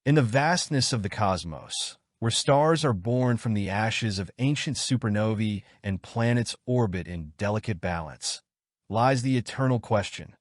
In the vastness of the cosmos, where stars are born from the ashes of ancient supernovae and planets orbit in delicate balance, lies the eternal question: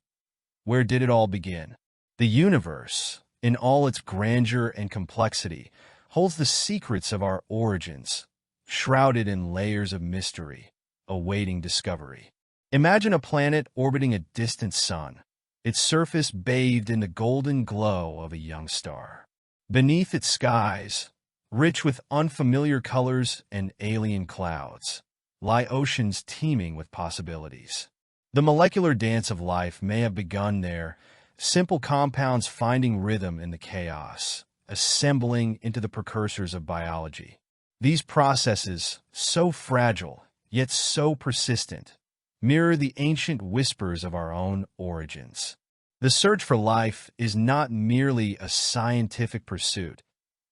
where did it all begin? The universe, in all its grandeur and complexity, holds the secrets of our origins, shrouded in layers of mystery, awaiting discovery. Imagine a planet orbiting a distant sun, its surface bathed in the golden glow of a young star. Beneath its skies, rich with unfamiliar colors and alien clouds, lie oceans teeming with possibilities. The molecular dance of life may have begun there, simple compounds finding rhythm in the chaos, assembling into the precursors of biology. These processes, so fragile, yet so persistent, mirror the ancient whispers of our own origins. The search for life is not merely a scientific pursuit.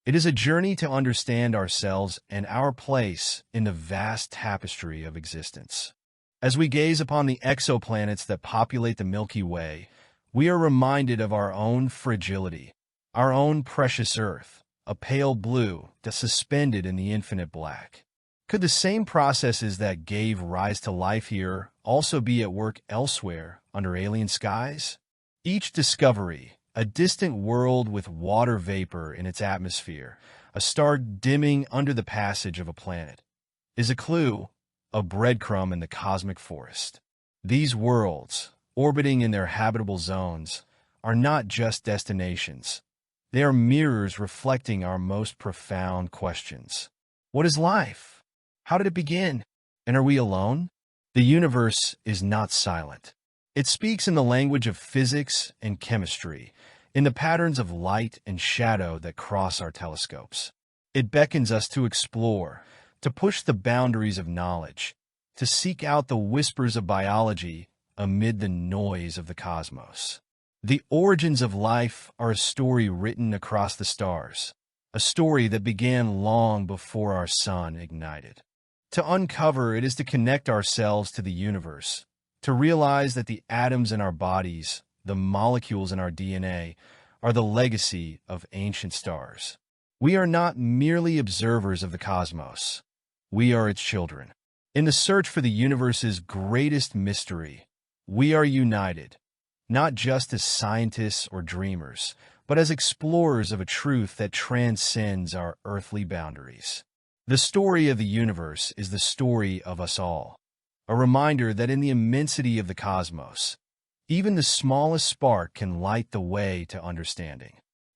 It is a journey to understand ourselves and our place in the vast tapestry of existence. As we gaze upon the exoplanets that populate the Milky Way, we are reminded of our own fragility, our own precious Earth, a pale blue that's suspended in the infinite black. Could the same processes that gave rise to life here also be at work elsewhere under alien skies? Each discovery, a distant world with water vapor in its atmosphere, a star dimming under the passage of a planet, is a clue, a breadcrumb in the cosmic forest. These worlds, orbiting in their habitable zones, are not just destinations. They are mirrors reflecting our most profound questions. What is life? How did it begin? And are we alone? The universe is not silent. It speaks in the language of physics and chemistry, in the patterns of light and shadow that cross our telescopes. It beckons us to explore, to push the boundaries of knowledge, to seek out the whispers of biology amid the noise of the cosmos. The origins of life are a story written across the stars, a story that began long before our sun ignited. To uncover it is to connect ourselves to the universe, to realize that the atoms in our bodies, the molecules in our DNA, are the legacy of ancient stars. We are not merely observers of the cosmos. We are its children. In the search for the universe's greatest mystery, we are united, not just as scientists or dreamers, but as explorers of a truth that transcends our earthly boundaries. The story of the universe is the story of us all, a reminder that in the immensity of the cosmos, even the smallest spark can light the way to understanding.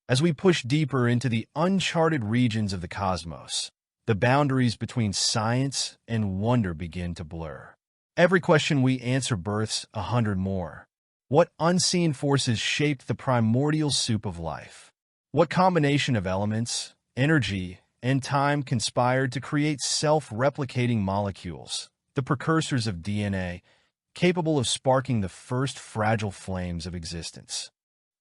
As we push deeper into the uncharted regions of the cosmos, the boundaries between science and wonder begin to blur. Every question we answer births 100 more. What unseen forces shaped the primordial soup of life? What combination of elements, energy, and time conspired to create self-replicating molecules, the precursors of DNA, capable of sparking the first fragile flames of existence?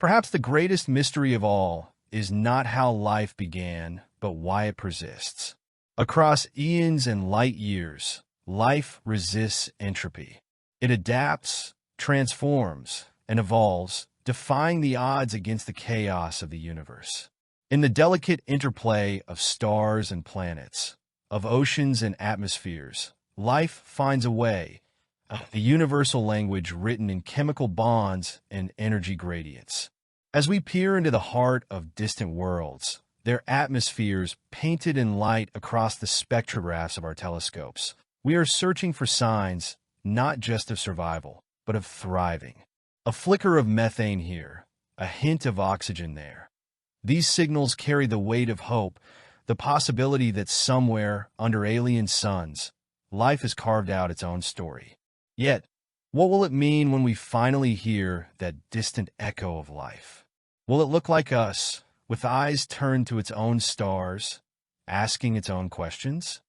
Perhaps the greatest mystery of all is not how life began, but why it persists. Across eons and light years, life resists entropy. It adapts, transforms, and evolves, defying the odds against the chaos of the universe. In the delicate interplay of stars and planets, of oceans and atmospheres, life finds a way, the universal language written in chemical bonds and energy gradients. As we peer into the heart of distant worlds, their atmospheres painted in light across the spectrographs of our telescopes, we are searching for signs not just of survival, but of thriving. A flicker of methane here, a hint of oxygen there. These signals carry the weight of hope, the possibility that somewhere, under alien suns, life has carved out its own story. Yet, what will it mean when we finally hear that distant echo of life? Will it look like us, with eyes turned to its own stars, asking its own questions?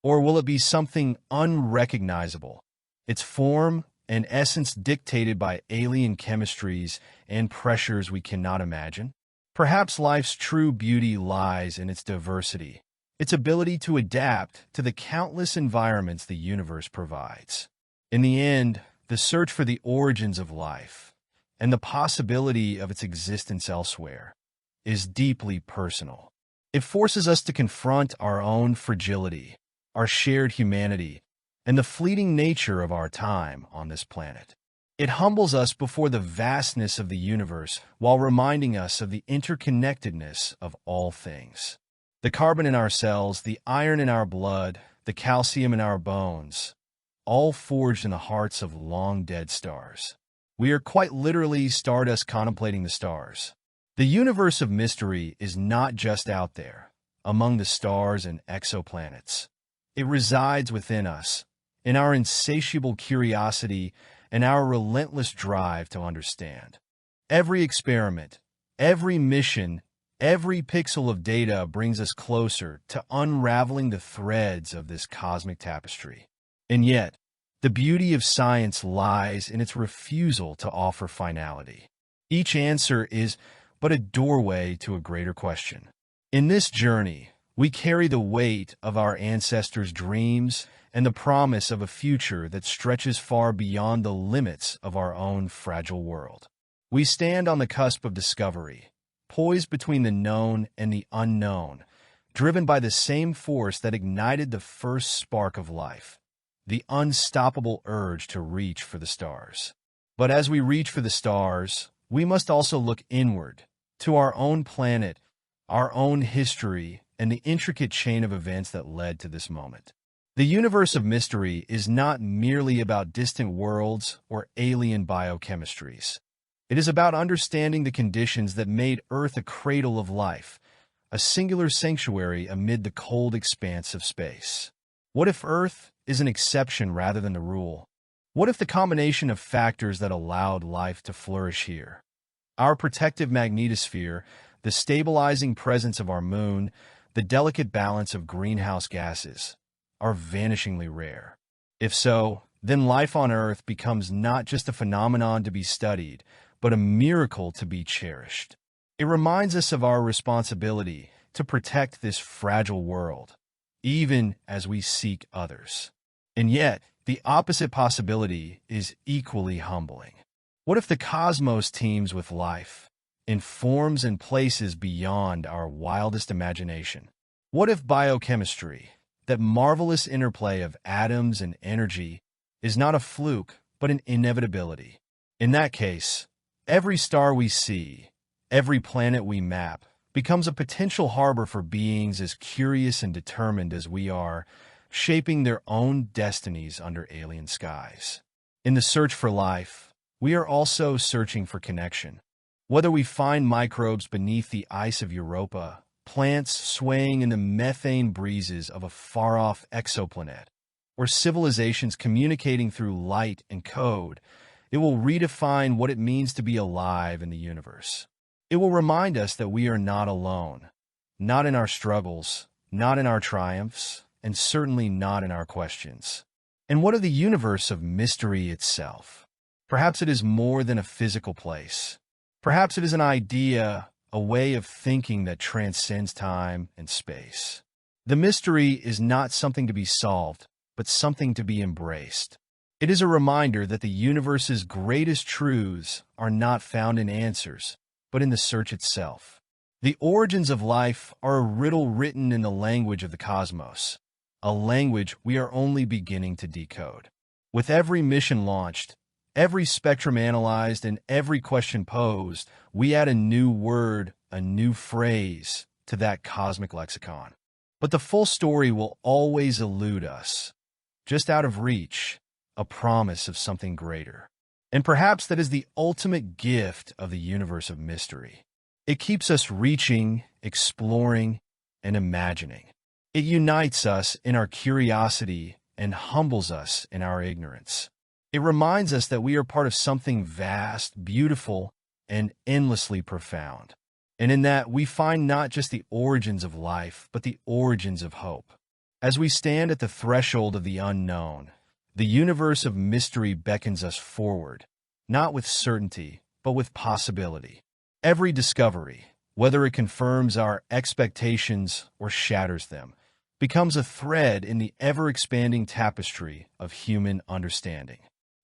Or will it be something unrecognizable, its form and essence dictated by alien chemistries and pressures we cannot imagine? Perhaps life's true beauty lies in its diversity, its ability to adapt to the countless environments the universe provides. In the end, the search for the origins of life and the possibility of its existence elsewhere is deeply personal. It forces us to confront our own fragility, our shared humanity, and the fleeting nature of our time on this planet. It humbles us before the vastness of the universe while reminding us of the interconnectedness of all things. The carbon in our cells, the iron in our blood, the calcium in our bones, all forged in the hearts of long-dead stars. We are quite literally stardust contemplating the stars. The universe of mystery is not just out there, among the stars and exoplanets. It resides within us, in our insatiable curiosity and our relentless drive to understand. Every experiment, every mission, every pixel of data brings us closer to unraveling the threads of this cosmic tapestry. And yet, the beauty of science lies in its refusal to offer finality. Each answer is but a doorway to a greater question. In this journey, we carry the weight of our ancestors' dreams and the promise of a future that stretches far beyond the limits of our own fragile world. We stand on the cusp of discovery, poised between the known and the unknown, driven by the same force that ignited the first spark of life, the unstoppable urge to reach for the stars. But as we reach for the stars, we must also look inward, to our own planet, our own history, and the intricate chain of events that led to this moment. The universe of mystery is not merely about distant worlds or alien biochemistries. It is about understanding the conditions that made Earth a cradle of life, a singular sanctuary amid the cold expanse of space. What if Earth is an exception rather than the rule? What if the combination of factors that allowed life to flourish here, our protective magnetosphere, the stabilizing presence of our moon, the delicate balance of greenhouse gases, are vanishingly rare? If so, then life on Earth becomes not just a phenomenon to be studied, but a miracle to be cherished. It reminds us of our responsibility to protect this fragile world, even as we seek others. And yet, the opposite possibility is equally humbling. What if the cosmos teems with life, in forms and places beyond our wildest imagination? What if biochemistry, that marvelous interplay of atoms and energy, is not a fluke, but an inevitability? In that case, every star we see, every planet we map, becomes a potential harbor for beings as curious and determined as we are, shaping their own destinies under alien skies. In the search for life, we are also searching for connection. Whether we find microbes beneath the ice of Europa, plants swaying in the methane breezes of a far-off exoplanet, or civilizations communicating through light and code, it will redefine what it means to be alive in the universe. It will remind us that we are not alone, not in our struggles, not in our triumphs, and certainly not in our questions. And what of the universe of mystery itself? Perhaps it is more than a physical place. Perhaps it is an idea, a way of thinking that transcends time and space. The mystery is not something to be solved, but something to be embraced. It is a reminder that the universe's greatest truths are not found in answers, but in the search itself. The origins of life are a riddle written in the language of the cosmos, a language we are only beginning to decode. With every mission launched, every spectrum analyzed, and every question posed, we add a new word, a new phrase to that cosmic lexicon. But the full story will always elude us, just out of reach, a promise of something greater. And perhaps that is the ultimate gift of the universe of mystery. It keeps us reaching, exploring, and imagining. It unites us in our curiosity and humbles us in our ignorance. It reminds us that we are part of something vast, beautiful, and endlessly profound. And in that, we find not just the origins of life, but the origins of hope. As we stand at the threshold of the unknown, the universe of mystery beckons us forward, not with certainty, but with possibility. Every discovery, whether it confirms our expectations or shatters them, becomes a thread in the ever-expanding tapestry of human understanding.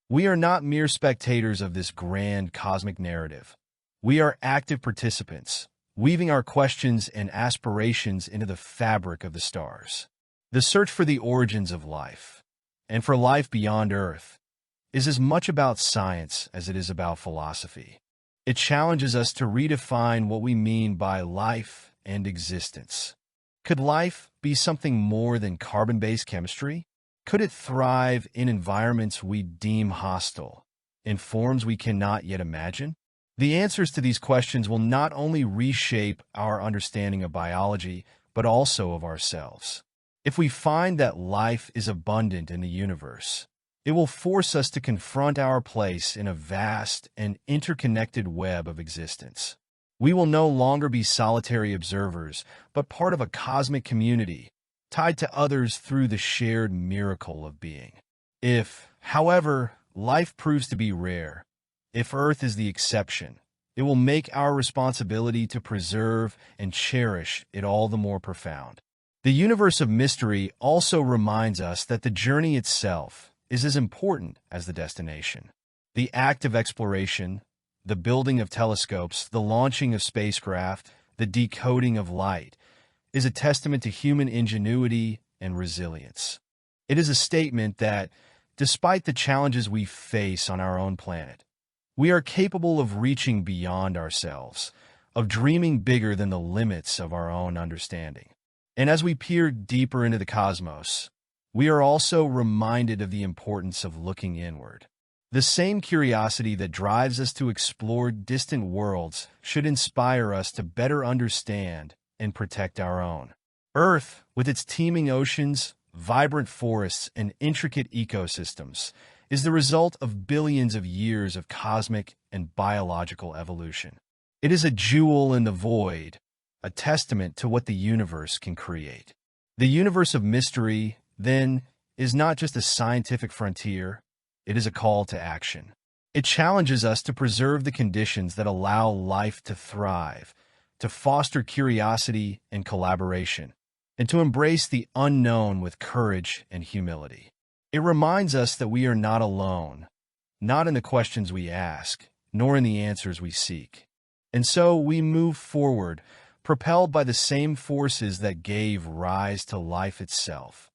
We are not mere spectators of this grand cosmic narrative. We are active participants, weaving our questions and aspirations into the fabric of the stars. The search for the origins of life, and for life beyond Earth, is as much about science as it is about philosophy. It challenges us to redefine what we mean by life and existence. Could life be something more than carbon-based chemistry? Could it thrive in environments we deem hostile, in forms we cannot yet imagine? The answers to these questions will not only reshape our understanding of biology, but also of ourselves. If we find that life is abundant in the universe, it will force us to confront our place in a vast and interconnected web of existence. We will no longer be solitary observers, but part of a cosmic community, tied to others through the shared miracle of being. If, however, life proves to be rare, if Earth is the exception, it will make our responsibility to preserve and cherish it all the more profound. The universe of mystery also reminds us that the journey itself is as important as the destination. The act of exploration, the building of telescopes, the launching of spacecraft, the decoding of light, is a testament to human ingenuity and resilience. It is a statement that, despite the challenges we face on our own planet, we are capable of reaching beyond ourselves, of dreaming bigger than the limits of our own understanding. And as we peer deeper into the cosmos, we are also reminded of the importance of looking inward. The same curiosity that drives us to explore distant worlds should inspire us to better understand and protect our own. Earth, with its teeming oceans, vibrant forests, and intricate ecosystems, is the result of billions of years of cosmic and biological evolution. It is a jewel in the void, a testament to what the universe can create. The universe of mystery, then, is not just a scientific frontier, it is a call to action. It challenges us to preserve the conditions that allow life to thrive, to foster curiosity and collaboration, and to embrace the unknown with courage and humility. It reminds us that we are not alone, not in the questions we ask, nor in the answers we seek. And so we move forward, propelled by the same forces that gave rise to life itself: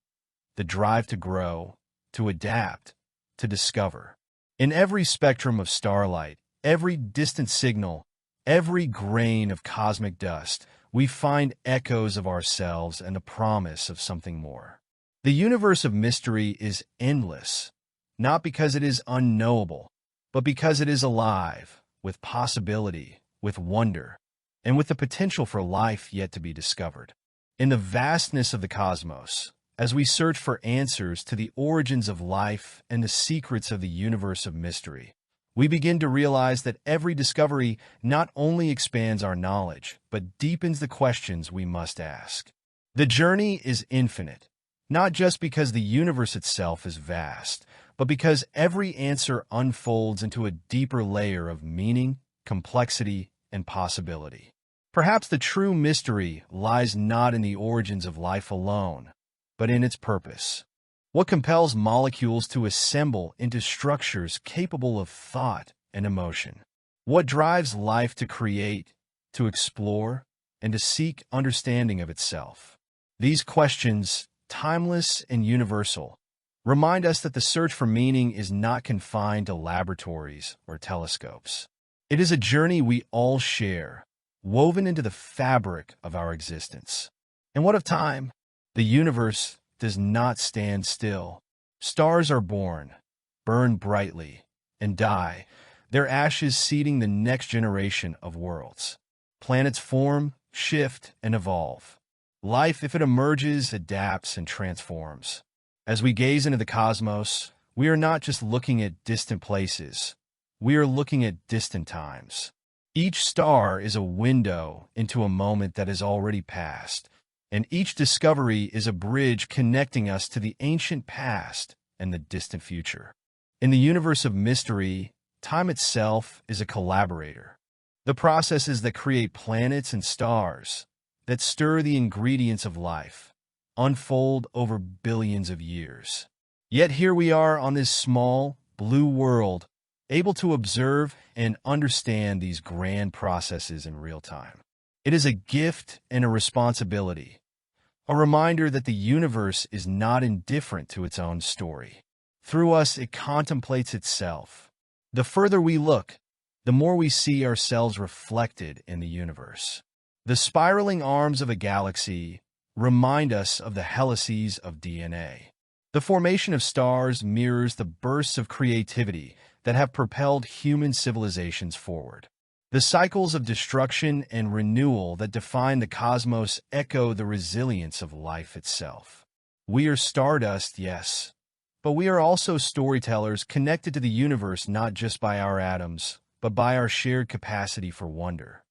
the drive to grow, to adapt, to discover. In every spectrum of starlight, every distant signal, every grain of cosmic dust, we find echoes of ourselves and the promise of something more. The universe of mystery is endless, not because it is unknowable, but because it is alive, with possibility, with wonder, and with the potential for life yet to be discovered. In the vastness of the cosmos, as we search for answers to the origins of life and the secrets of the universe of mystery, we begin to realize that every discovery not only expands our knowledge, but deepens the questions we must ask. The journey is infinite, not just because the universe itself is vast, but because every answer unfolds into a deeper layer of meaning, complexity, and possibility. Perhaps the true mystery lies not in the origins of life alone, but in its purpose. What compels molecules to assemble into structures capable of thought and emotion? What drives life to create, to explore, and to seek understanding of itself? These questions, timeless and universal, remind us that the search for meaning is not confined to laboratories or telescopes. It is a journey we all share, woven into the fabric of our existence. And what of time? The universe does not stand still. Stars are born, burn brightly, and die, their ashes seeding the next generation of worlds. Planets form, shift, and evolve. Life, if it emerges, adapts and transforms. As we gaze into the cosmos, we are not just looking at distant places, we are looking at distant times. Each star is a window into a moment that has already passed, and each discovery is a bridge connecting us to the ancient past and the distant future. In the universe of mystery, time itself is a collaborator. The processes that create planets and stars, that stir the ingredients of life, unfold over billions of years. Yet here we are on this small, blue world, able to observe and understand these grand processes in real time. It is a gift and a responsibility, a reminder that the universe is not indifferent to its own story. Through us, it contemplates itself. The further we look, the more we see ourselves reflected in the universe. The spiraling arms of a galaxy remind us of the helices of DNA. The formation of stars mirrors the bursts of creativity that have propelled human civilizations forward. The cycles of destruction and renewal that define the cosmos echo the resilience of life itself. We are stardust, yes, but we are also storytellers connected to the universe not just by our atoms, but by our shared capacity for wonder.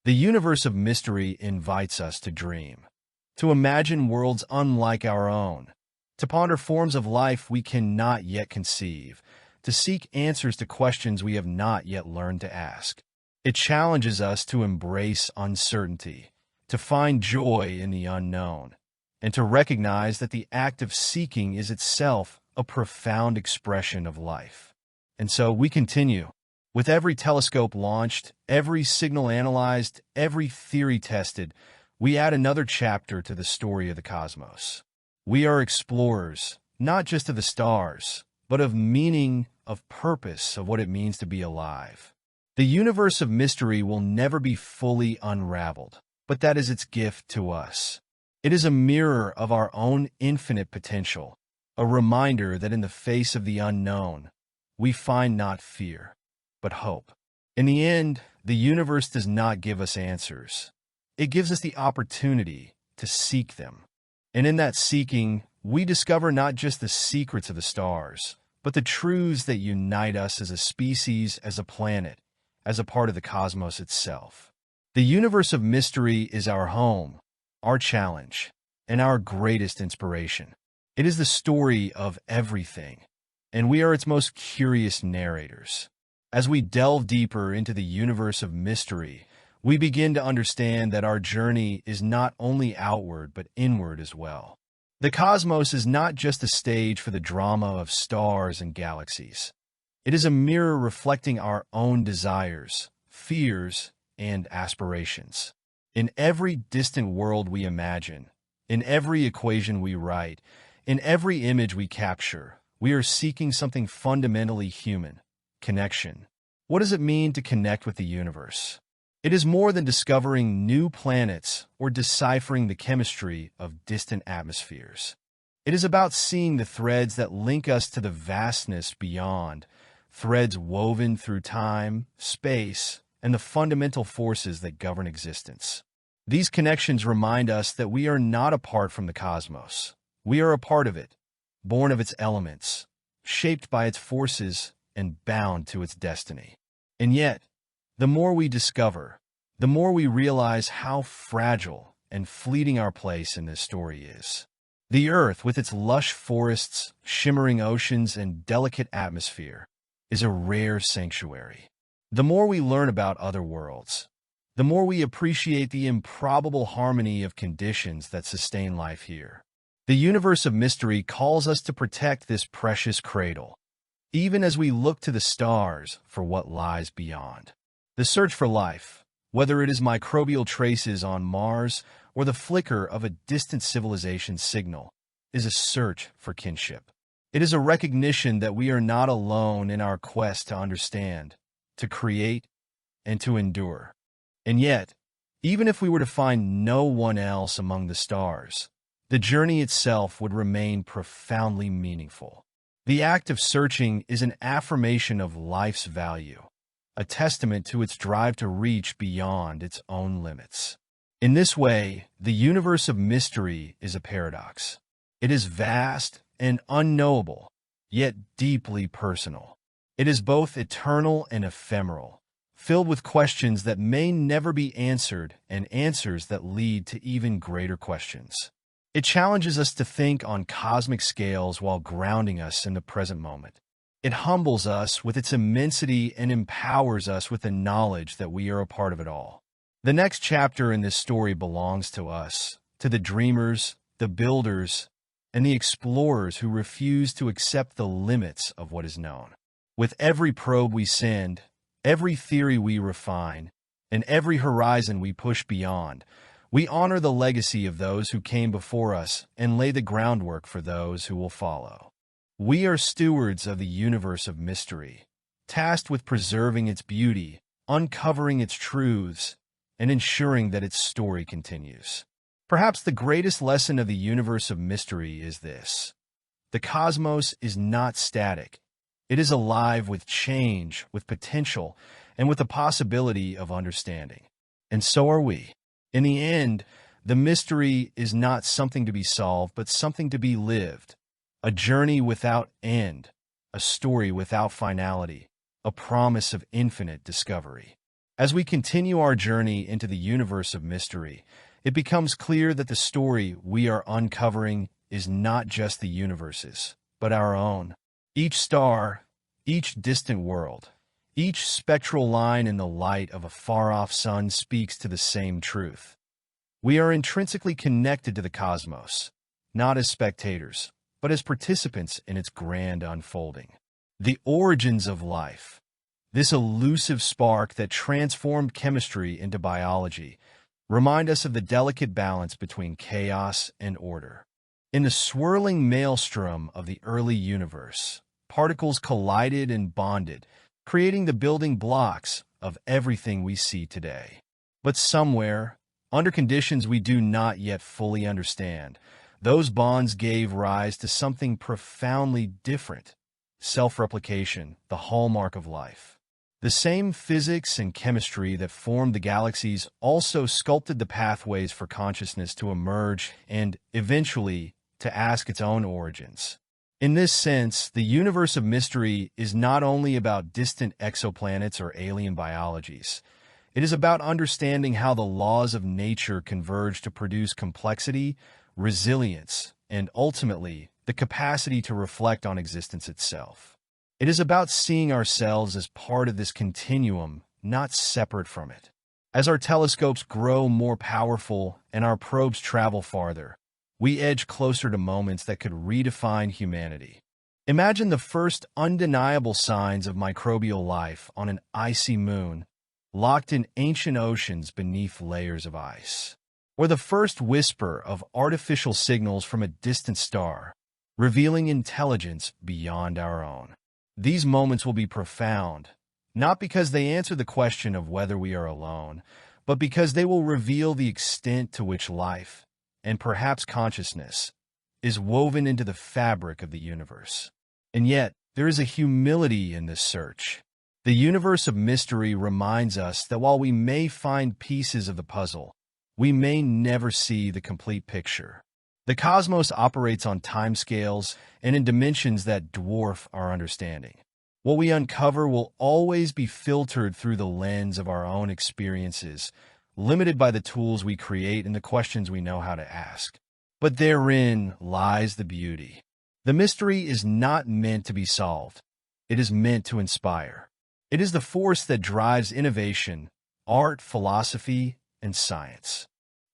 The universe of mystery invites us to dream, to imagine worlds unlike our own, to ponder forms of life we cannot yet conceive, to seek answers to questions we have not yet learned to ask. It challenges us to embrace uncertainty, to find joy in the unknown, and to recognize that the act of seeking is itself a profound expression of life. And so we continue. With every telescope launched, every signal analyzed, every theory tested, we add another chapter to the story of the cosmos. We are explorers, not just of the stars, but of meaning, of purpose, of what it means to be alive. The universe of mystery will never be fully unraveled, but that is its gift to us. It is a mirror of our own infinite potential, a reminder that in the face of the unknown, we find not fear, but hope. In the end, the universe does not give us answers. It gives us the opportunity to seek them. And in that seeking, we discover not just the secrets of the stars, but the truths that unite us as a species, as a planet, as a part of the cosmos itself. The universe of mystery is our home, our challenge, and our greatest inspiration. It is the story of everything, and we are its most curious narrators. As we delve deeper into the universe of mystery, we begin to understand that our journey is not only outward but inward as well. The cosmos is not just a stage for the drama of stars and galaxies. It is a mirror reflecting our own desires, fears, and aspirations. In every distant world we imagine, in every equation we write, in every image we capture, we are seeking something fundamentally human: connection. What does it mean to connect with the universe? It is more than discovering new planets or deciphering the chemistry of distant atmospheres. It is about seeing the threads that link us to the vastness beyond, threads woven through time, space, and the fundamental forces that govern existence. These connections remind us that we are not apart from the cosmos. We are a part of it, born of its elements, shaped by its forces, and bound to its destiny. And yet, the more we discover, the more we realize how fragile and fleeting our place in this story is. The Earth, with its lush forests, shimmering oceans, and delicate atmosphere, is a rare sanctuary. The more we learn about other worlds, the more we appreciate the improbable harmony of conditions that sustain life here. The universe of mystery calls us to protect this precious cradle, even as we look to the stars for what lies beyond. The search for life, whether it is microbial traces on Mars or the flicker of a distant civilization's signal, is a search for kinship. It is a recognition that we are not alone in our quest to understand, to create, and to endure. And yet, even if we were to find no one else among the stars, the journey itself would remain profoundly meaningful. The act of searching is an affirmation of life's value, a testament to its drive to reach beyond its own limits. In this way, the universe of mystery is a paradox. It is vast and unknowable, yet deeply personal. It is both eternal and ephemeral, filled with questions that may never be answered and answers that lead to even greater questions. It challenges us to think on cosmic scales while grounding us in the present moment. It humbles us with its immensity and empowers us with the knowledge that we are a part of it all. The next chapter in this story belongs to us, to the dreamers, the builders, and the explorers who refuse to accept the limits of what is known. With every probe we send, every theory we refine, In every horizon we push beyond, we honor the legacy of those who came before us and lay the groundwork for those who will follow. We are stewards of the universe of mystery, tasked with preserving its beauty, uncovering its truths, and ensuring that its story continues. Perhaps the greatest lesson of the universe of mystery is this: the cosmos is not static. It is alive with change, with potential, and with the possibility of understanding. And so are we. In the end, the mystery is not something to be solved, but something to be lived. A journey without end, a story without finality, a promise of infinite discovery. As we continue our journey into the universe of mystery, it becomes clear that the story we are uncovering is not just the universe's, but our own. Each star, each distant world, each spectral line in the light of a far-off sun speaks to the same truth. We are intrinsically connected to the cosmos, not as spectators, but as participants in its grand unfolding. The origins of life, this elusive spark that transformed chemistry into biology, remind us of the delicate balance between chaos and order. In the swirling maelstrom of the early universe, particles collided and bonded, creating the building blocks of everything we see today. But somewhere, under conditions we do not yet fully understand, those bonds gave rise to something profoundly different: self-replication, the hallmark of life. The same physics and chemistry that formed the galaxies also sculpted the pathways for consciousness to emerge and, eventually, to ask its own origins. In this sense, the universe of mystery is not only about distant exoplanets or alien biologies. It is about understanding how the laws of nature converge to produce complexity, resilience, and ultimately, the capacity to reflect on existence itself. It is about seeing ourselves as part of this continuum, not separate from it. As our telescopes grow more powerful and our probes travel farther, we edge closer to moments that could redefine humanity. Imagine the first undeniable signs of microbial life on an icy moon, locked in ancient oceans beneath layers of ice. Or the first whisper of artificial signals from a distant star, revealing intelligence beyond our own. These moments will be profound, not because they answer the question of whether we are alone, but because they will reveal the extent to which life, and perhaps consciousness, is woven into the fabric of the universe. And yet, there is a humility in this search. The universe of mystery reminds us that while we may find pieces of the puzzle, we may never see the complete picture. The cosmos operates on timescales and in dimensions that dwarf our understanding. What we uncover will always be filtered through the lens of our own experiences, limited by the tools we create and the questions we know how to ask. But therein lies the beauty. The mystery is not meant to be solved. It is meant to inspire. It is the force that drives innovation, art, philosophy, and science.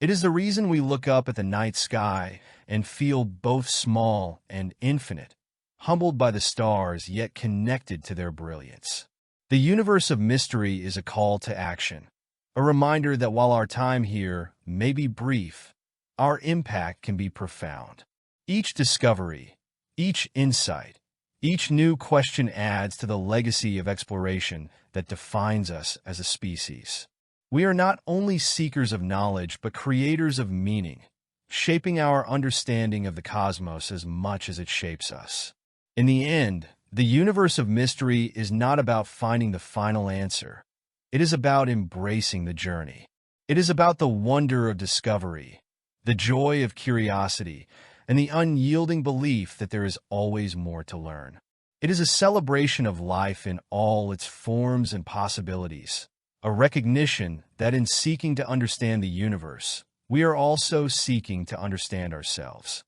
It is the reason we look up at the night sky and feel both small and infinite, humbled by the stars yet connected to their brilliance. The universe of mystery is a call to action, a reminder that while our time here may be brief, our impact can be profound. Each discovery, each insight, each new question adds to the legacy of exploration that defines us as a species. We are not only seekers of knowledge, but creators of meaning, shaping our understanding of the cosmos as much as it shapes us. In the end, the universe of mystery is not about finding the final answer. It is about embracing the journey. It is about the wonder of discovery, the joy of curiosity, and the unyielding belief that there is always more to learn. It is a celebration of life in all its forms and possibilities, a recognition that in seeking to understand the universe, we are also seeking to understand ourselves.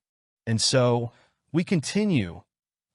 And so, we continue,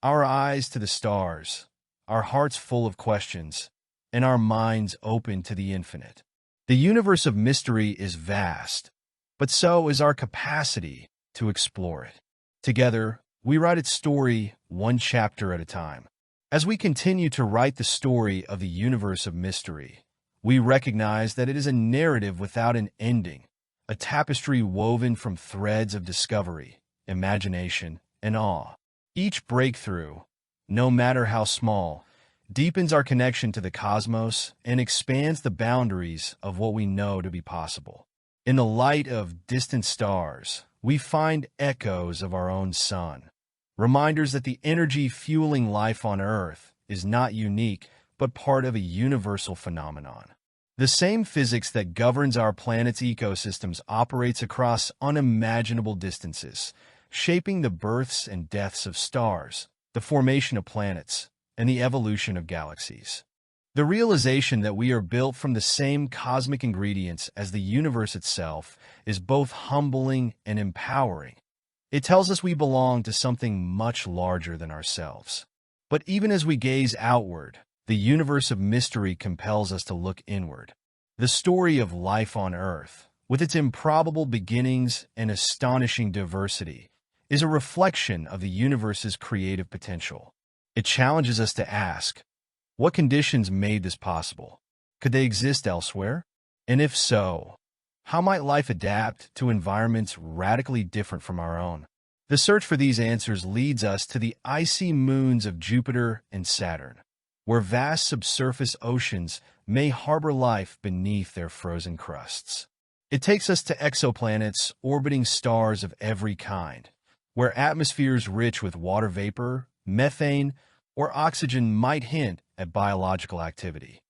our eyes to the stars, our hearts full of questions, and our minds open to the infinite. The universe of mystery is vast, but so is our capacity to explore it. Together, we write its story one chapter at a time. As we continue to write the story of the universe of mystery, we recognize that it is a narrative without an ending, a tapestry woven from threads of discovery, imagination, and awe. Each breakthrough, no matter how small, deepens our connection to the cosmos and expands the boundaries of what we know to be possible. In the light of distant stars, we find echoes of our own sun, reminders that the energy fueling life on Earth is not unique but part of a universal phenomenon. The same physics that governs our planet's ecosystems operates across unimaginable distances, shaping the births and deaths of stars, the formation of planets, and the evolution of galaxies. The realization that we are built from the same cosmic ingredients as the universe itself is both humbling and empowering. It tells us we belong to something much larger than ourselves. But even as we gaze outward, the universe of mystery compels us to look inward. The story of life on Earth, with its improbable beginnings and astonishing diversity, is a reflection of the universe's creative potential. It challenges us to ask, what conditions made this possible? Could they exist elsewhere? And if so, how might life adapt to environments radically different from our own? The search for these answers leads us to the icy moons of Jupiter and Saturn, where vast subsurface oceans may harbor life beneath their frozen crusts. It takes us to exoplanets orbiting stars of every kind, where atmospheres rich with water vapor, methane, or oxygen might hint at biological activity.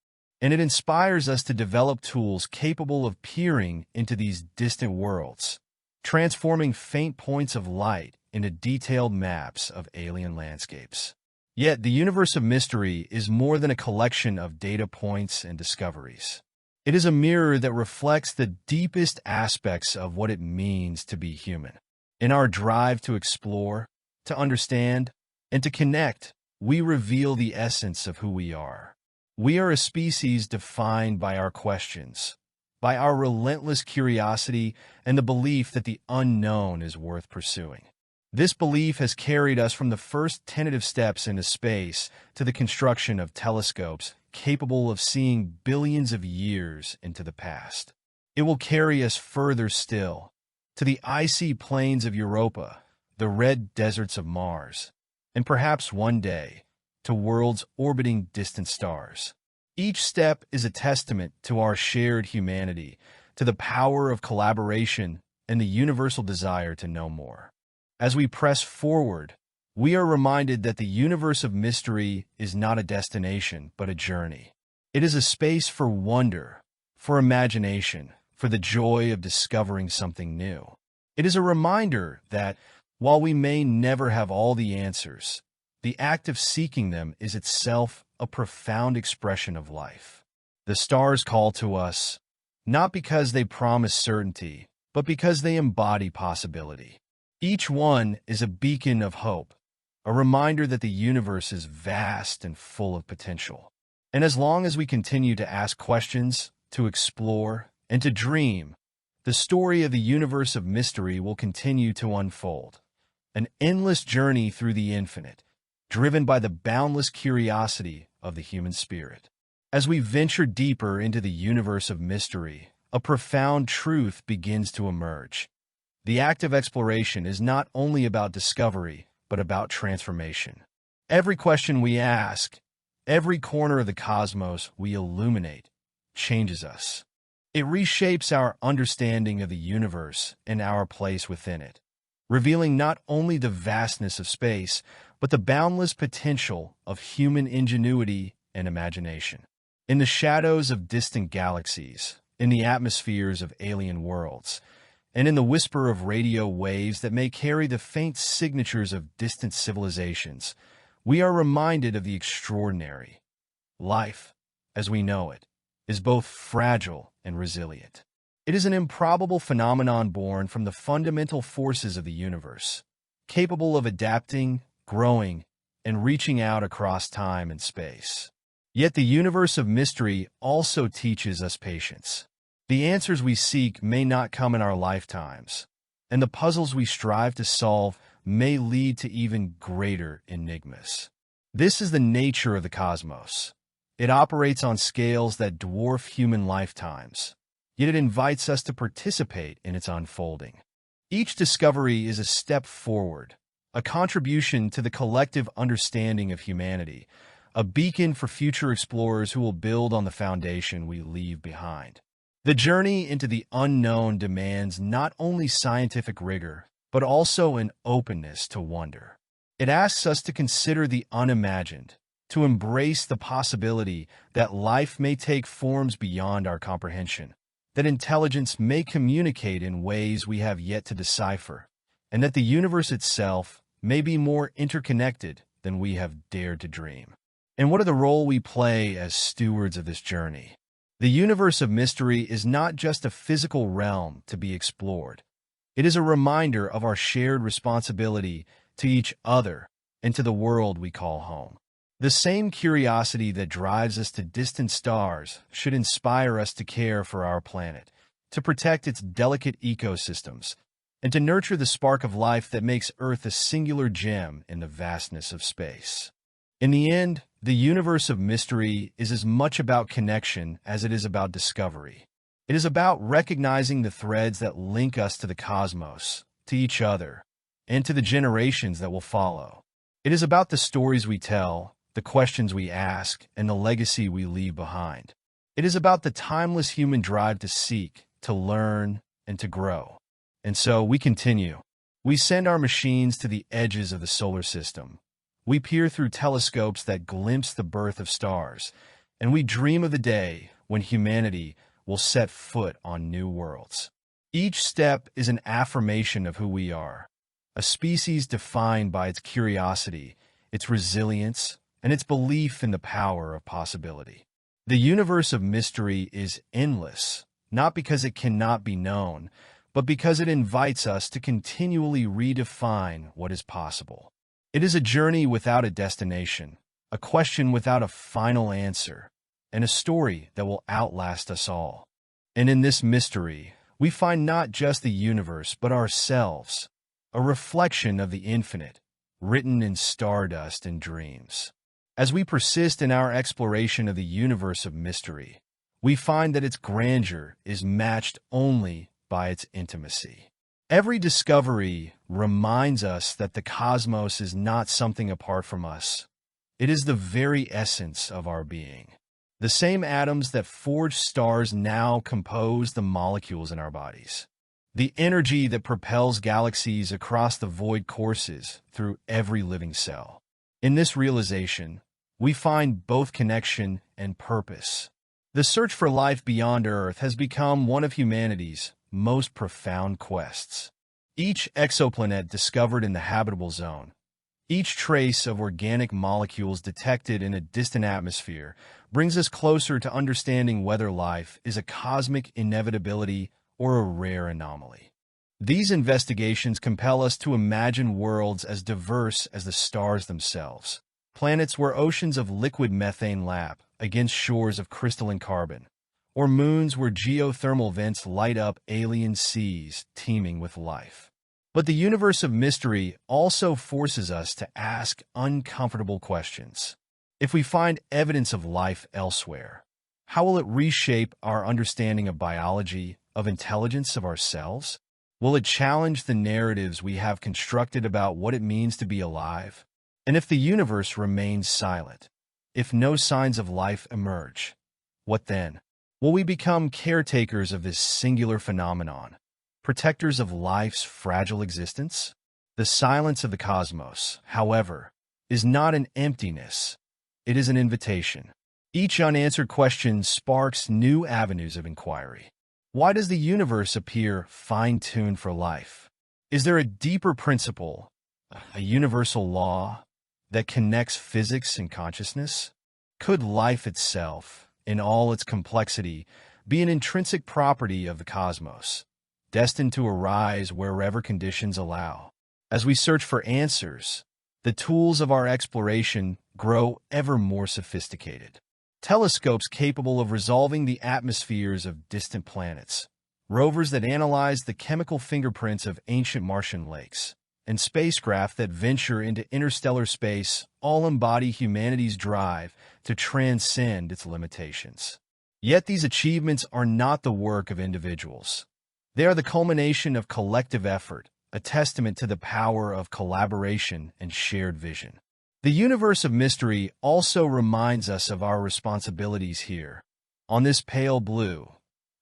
And it inspires us to develop tools capable of peering into these distant worlds, transforming faint points of light into detailed maps of alien landscapes. Yet, the universe of mystery is more than a collection of data points and discoveries. It is a mirror that reflects the deepest aspects of what it means to be human. In our drive to explore, to understand, and to connect, we reveal the essence of who we are. We are a species defined by our questions, by our relentless curiosity, and the belief that the unknown is worth pursuing. This belief has carried us from the first tentative steps into space to the construction of telescopes capable of seeing billions of years into the past. It will carry us further still, to the icy plains of Europa, the red deserts of Mars, and perhaps one day, to worlds orbiting distant stars. Each step is a testament to our shared humanity, to the power of collaboration, and the universal desire to know more. As we press forward, we are reminded that the universe of mystery is not a destination, but a journey. It is a space for wonder, for imagination, for the joy of discovering something new. It is a reminder that, while we may never have all the answers, the act of seeking them is itself a profound expression of life. The stars call to us, not because they promise certainty, but because they embody possibility. Each one is a beacon of hope, a reminder that the universe is vast and full of potential. And as long as we continue to ask questions, to explore, and to dream, the story of the universe of mystery will continue to unfold. An endless journey through the infinite, driven by the boundless curiosity of the human spirit. As we venture deeper into the universe of mystery, a profound truth begins to emerge. The act of exploration is not only about discovery, but about transformation. Every question we ask, every corner of the cosmos we illuminate, changes us. It reshapes our understanding of the universe and our place within it, revealing not only the vastness of space, but the boundless potential of human ingenuity and imagination. In the shadows of distant galaxies, in the atmospheres of alien worlds, and in the whisper of radio waves that may carry the faint signatures of distant civilizations, we are reminded of the extraordinary. Life, as we know it, is both fragile and resilient. It is an improbable phenomenon born from the fundamental forces of the universe, capable of adapting, growing, and reaching out across time and space. Yet the universe of mystery also teaches us patience. The answers we seek may not come in our lifetimes, and the puzzles we strive to solve may lead to even greater enigmas. This is the nature of the cosmos, It operates on scales that dwarf human lifetimes, yet it invites us to participate in its unfolding. Each discovery is a step forward, a contribution to the collective understanding of humanity, a beacon for future explorers who will build on the foundation we leave behind. The journey into the unknown demands not only scientific rigor, but also an openness to wonder. It asks us to consider the unimagined, to embrace the possibility that life may take forms beyond our comprehension, that intelligence may communicate in ways we have yet to decipher, and that the universe itself may be more interconnected than we have dared to dream. And what are the role we play as stewards of this journey? The universe of mystery is not just a physical realm to be explored. It is a reminder of our shared responsibility to each other and to the world we call home. The same curiosity that drives us to distant stars should inspire us to care for our planet, to protect its delicate ecosystems, and to nurture the spark of life that makes Earth a singular gem in the vastness of space. In the end, the universe of mystery is as much about connection as it is about discovery. It is about recognizing the threads that link us to the cosmos, to each other, and to the generations that will follow. It is about the stories we tell, the questions we ask, and the legacy we leave behind. It is about the timeless human drive to seek, to learn, and to grow. And so we continue. We send our machines to the edges of the solar system. We peer through telescopes that glimpse the birth of stars, and we dream of the day when humanity will set foot on new worlds. Each step is an affirmation of who we are, a species defined by its curiosity, its resilience, and its belief in the power of possibility. The universe of mystery is endless, not because it cannot be known, but because it invites us to continually redefine what is possible. It is a journey without a destination, a question without a final answer, and a story that will outlast us all. And in this mystery, we find not just the universe, but ourselves, a reflection of the infinite, written in stardust and dreams. As we persist in our exploration of the universe of mystery, we find that its grandeur is matched only by its intimacy. Every discovery reminds us that the cosmos is not something apart from us. It is the very essence of our being. The same atoms that forge stars now compose the molecules in our bodies. The energy that propels galaxies across the void courses through every living cell. In this realization, we find both connection and purpose. The search for life beyond Earth has become one of humanity's most profound quests. Each exoplanet discovered in the habitable zone, each trace of organic molecules detected in a distant atmosphere brings us closer to understanding whether life is a cosmic inevitability or a rare anomaly. These investigations compel us to imagine worlds as diverse as the stars themselves, planets where oceans of liquid methane lap against shores of crystalline carbon, or moons where geothermal vents light up alien seas teeming with life. But the universe of mystery also forces us to ask uncomfortable questions. If we find evidence of life elsewhere, how will it reshape our understanding of biology, of intelligence, of ourselves? Will it challenge the narratives we have constructed about what it means to be alive? And if the universe remains silent, if no signs of life emerge, what then? Will we become caretakers of this singular phenomenon, protectors of life's fragile existence? The silence of the cosmos, however, is not an emptiness. It is an invitation. Each unanswered question sparks new avenues of inquiry. Why does the universe appear fine-tuned for life? Is there a deeper principle, a universal law, that connects physics and consciousness? Could life itself, in all its complexity, be an intrinsic property of the cosmos, destined to arise wherever conditions allow? As we search for answers, the tools of our exploration grow ever more sophisticated. Telescopes capable of resolving the atmospheres of distant planets, rovers that analyze the chemical fingerprints of ancient Martian lakes, and spacecraft that venture into interstellar space all embody humanity's drive to transcend its limitations. Yet these achievements are not the work of individuals. They are the culmination of collective effort, a testament to the power of collaboration and shared vision. The universe of mystery also reminds us of our responsibilities here, on this pale blue,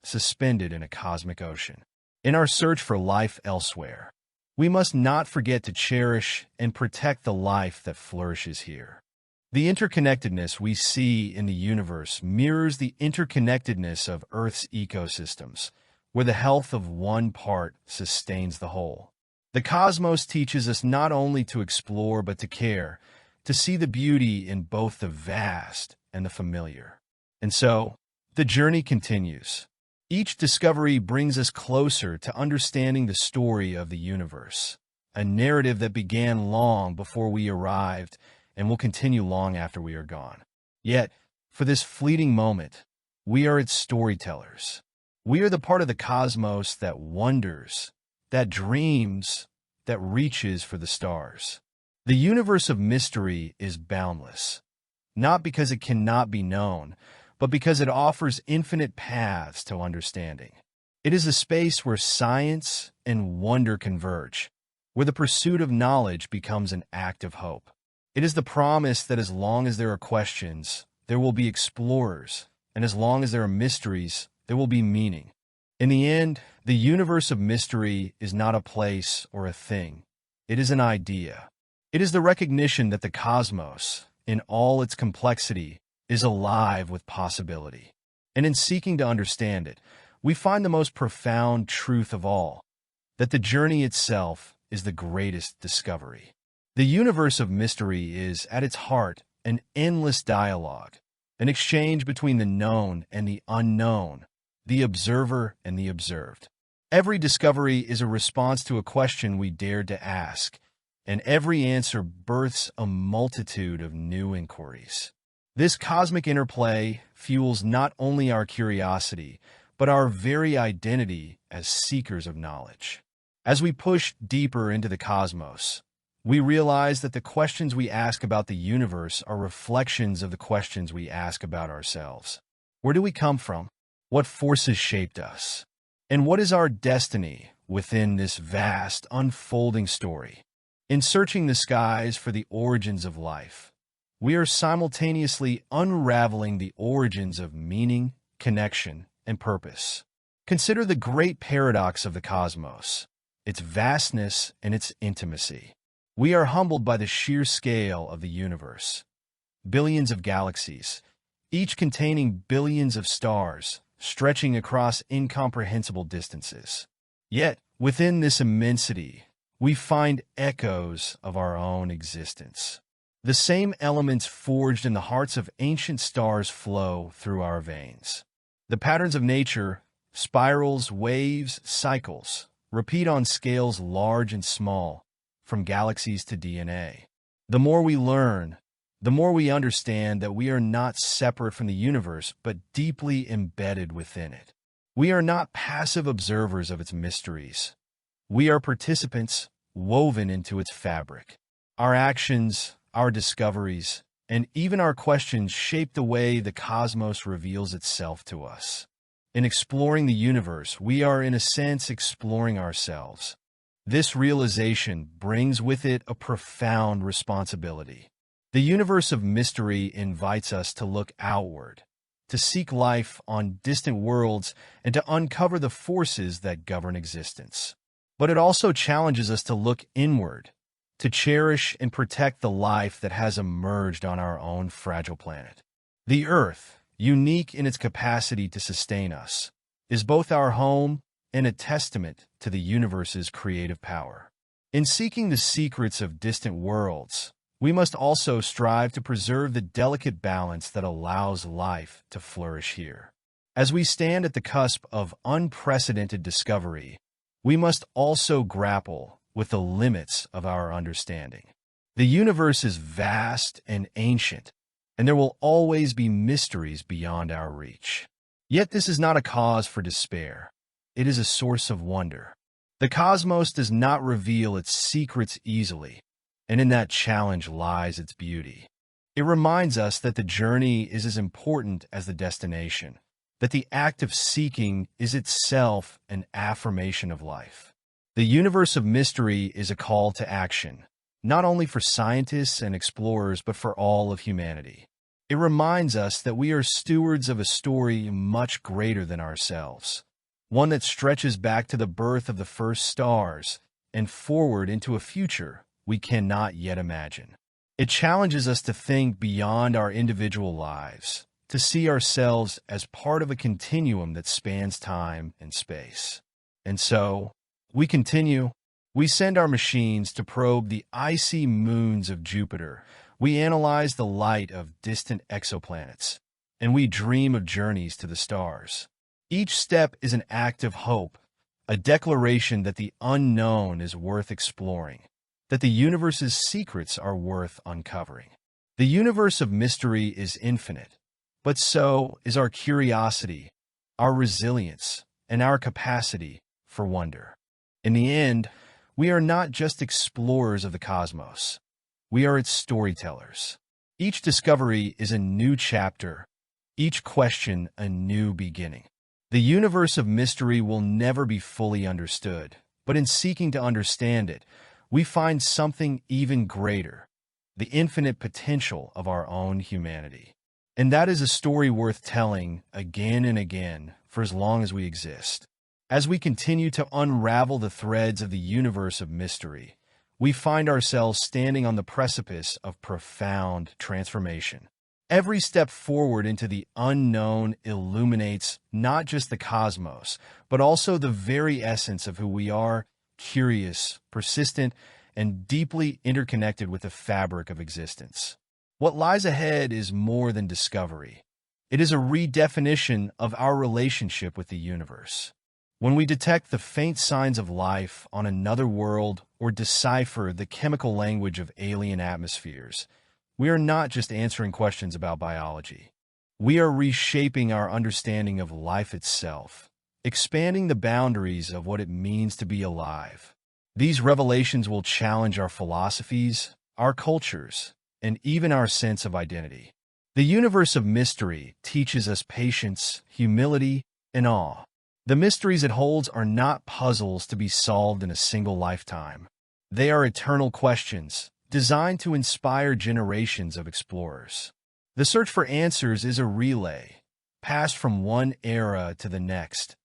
suspended in a cosmic ocean. In our search for life elsewhere, we must not forget to cherish and protect the life that flourishes here. The interconnectedness we see in the universe mirrors the interconnectedness of Earth's ecosystems, where the health of one part sustains the whole. The cosmos teaches us not only to explore but to care, to see the beauty in both the vast and the familiar. And so, the journey continues. Each discovery brings us closer to understanding the story of the universe, a narrative that began long before we arrived and will continue long after we are gone. Yet, for this fleeting moment, we are its storytellers. We are the part of the cosmos that wonders, that dreams, that reaches for the stars. The universe of mystery is boundless, not because it cannot be known, but because it offers infinite paths to understanding. It is a space where science and wonder converge, where the pursuit of knowledge becomes an act of hope. It is the promise that as long as there are questions, there will be explorers, and as long as there are mysteries, there will be meaning. In the end, the universe of mystery is not a place or a thing. It is an idea. It is the recognition that the cosmos, in all its complexity, is alive with possibility. And in seeking to understand it, we find the most profound truth of all, that the journey itself is the greatest discovery. The universe of mystery is, at its heart, an endless dialogue, an exchange between the known and the unknown, the observer and the observed. Every discovery is a response to a question we dared to ask, and every answer births a multitude of new inquiries. This cosmic interplay fuels not only our curiosity, but our very identity as seekers of knowledge. As we push deeper into the cosmos, we realize that the questions we ask about the universe are reflections of the questions we ask about ourselves. Where do we come from? What forces shaped us? And what is our destiny within this vast, unfolding story? In searching the skies for the origins of life, we are simultaneously unraveling the origins of meaning, connection, and purpose. Consider the great paradox of the cosmos, its vastness and its intimacy. We are humbled by the sheer scale of the universe. Billions of galaxies, each containing billions of stars, stretching across incomprehensible distances. Yet, within this immensity, we find echoes of our own existence. The same elements forged in the hearts of ancient stars flow through our veins. The patterns of nature, spirals, waves, cycles, repeat on scales large and small, from galaxies to DNA. The more we learn, the more we understand that we are not separate from the universe, but deeply embedded within it. We are not passive observers of its mysteries. We are participants woven into its fabric. Our actions, our discoveries, and even our questions shape the way the cosmos reveals itself to us. In exploring the universe, we are in a sense exploring ourselves. This realization brings with it a profound responsibility. The universe of mystery invites us to look outward, to seek life on distant worlds, and to uncover the forces that govern existence. But it also challenges us to look inward, to cherish and protect the life that has emerged on our own fragile planet. The Earth, unique in its capacity to sustain us, is both our home and a testament to the universe's creative power. In seeking the secrets of distant worlds, we must also strive to preserve the delicate balance that allows life to flourish here. As we stand at the cusp of unprecedented discovery, we must also grapple with the limits of our understanding. The universe is vast and ancient, and there will always be mysteries beyond our reach. Yet this is not a cause for despair. It is a source of wonder. The cosmos does not reveal its secrets easily, and in that challenge lies its beauty. It reminds us that the journey is as important as the destination, that the act of seeking is itself an affirmation of life. The universe of mystery is a call to action, not only for scientists and explorers, but for all of humanity. It reminds us that we are stewards of a story much greater than ourselves, one that stretches back to the birth of the first stars and forward into a future we cannot yet imagine. It challenges us to think beyond our individual lives, to see ourselves as part of a continuum that spans time and space. And so, we continue. We send our machines to probe the icy moons of Jupiter. We analyze the light of distant exoplanets, and we dream of journeys to the stars. Each step is an act of hope, a declaration that the unknown is worth exploring, that the universe's secrets are worth uncovering. The universe of mystery is infinite, but so is our curiosity, our resilience, and our capacity for wonder. In the end, we are not just explorers of the cosmos. We are its storytellers. Each discovery is a new chapter, each question a new beginning. The universe of mystery will never be fully understood, but in seeking to understand it, we find something even greater, the infinite potential of our own humanity. And that is a story worth telling again and again for as long as we exist. As we continue to unravel the threads of the universe of mystery, we find ourselves standing on the precipice of profound transformation. Every step forward into the unknown illuminates not just the cosmos, but also the very essence of who we are: curious, persistent, and deeply interconnected with the fabric of existence. What lies ahead is more than discovery. It is a redefinition of our relationship with the universe. When we detect the faint signs of life on another world or decipher the chemical language of alien atmospheres, we are not just answering questions about biology. We are reshaping our understanding of life itself, expanding the boundaries of what it means to be alive. These revelations will challenge our philosophies, our cultures, and even our sense of identity. The universe of mystery teaches us patience, humility, and awe. The mysteries it holds are not puzzles to be solved in a single lifetime. They are eternal questions, designed to inspire generations of explorers. The search for answers is a relay, passed from one era to the next,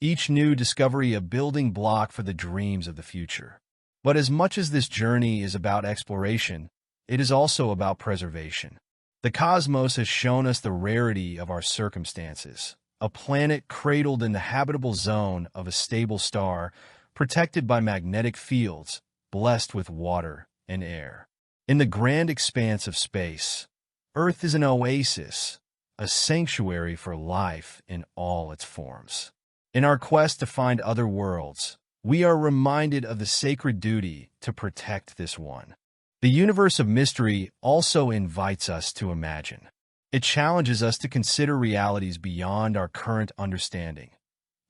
each new discovery a building block for the dreams of the future. But as much as this journey is about exploration, it is also about preservation. The cosmos has shown us the rarity of our circumstances, a planet cradled in the habitable zone of a stable star, protected by magnetic fields, blessed with water and air. In the grand expanse of space, Earth is an oasis, a sanctuary for life in all its forms. In our quest to find other worlds, we are reminded of the sacred duty to protect this one. The universe of mystery also invites us to imagine. It challenges us to consider realities beyond our current understanding.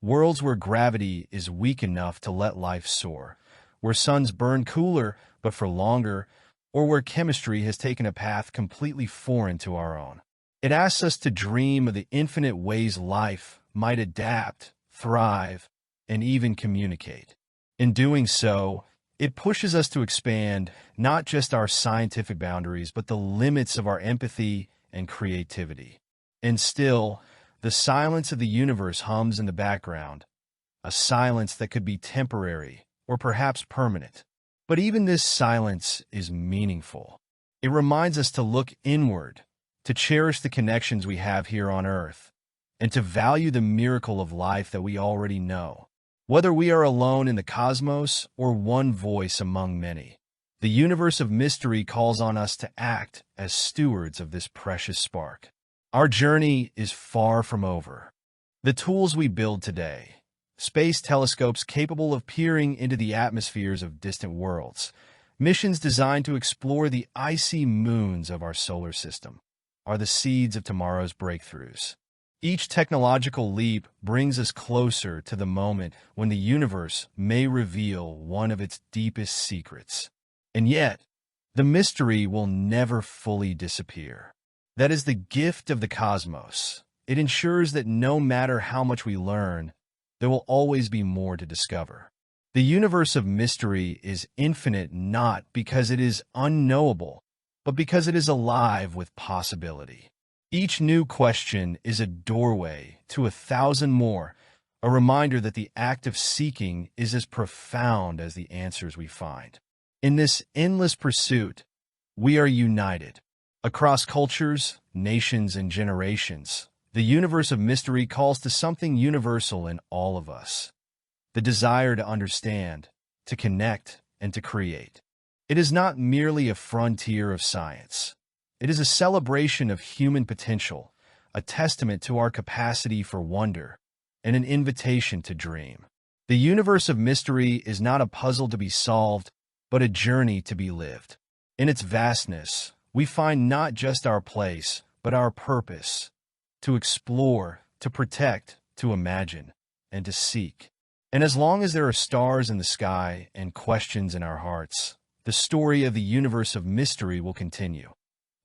Worlds where gravity is weak enough to let life soar, where suns burn cooler but for longer, or where chemistry has taken a path completely foreign to our own. It asks us to dream of the infinite ways life might adapt, thrive, and even communicate. In doing so, it pushes us to expand not just our scientific boundaries, but the limits of our empathy and creativity. And still, the silence of the universe hums in the background, a silence that could be temporary or perhaps permanent. But even this silence is meaningful. It reminds us to look inward, to cherish the connections we have here on Earth, and to value the miracle of life that we already know. Whether we are alone in the cosmos or one voice among many, the universe of mystery calls on us to act as stewards of this precious spark. Our journey is far from over. The tools we build today, space telescopes capable of peering into the atmospheres of distant worlds, missions designed to explore the icy moons of our solar system, are the seeds of tomorrow's breakthroughs. Each technological leap brings us closer to the moment when the universe may reveal one of its deepest secrets. And yet, the mystery will never fully disappear. That is the gift of the cosmos. It ensures that no matter how much we learn, there will always be more to discover. The universe of mystery is infinite not because it is unknowable, but because it is alive with possibility. Each new question is a doorway to 1,000 more, a reminder that the act of seeking is as profound as the answers we find. In this endless pursuit, we are united. Across cultures, nations, and generations, the universe of mystery calls to something universal in all of us: the desire to understand, to connect, and to create. It is not merely a frontier of science. It is a celebration of human potential, a testament to our capacity for wonder, and an invitation to dream. The universe of mystery is not a puzzle to be solved, but a journey to be lived. In its vastness, we find not just our place, but our purpose: to explore, to protect, to imagine, and to seek. And as long as there are stars in the sky and questions in our hearts, the story of the universe of mystery will continue.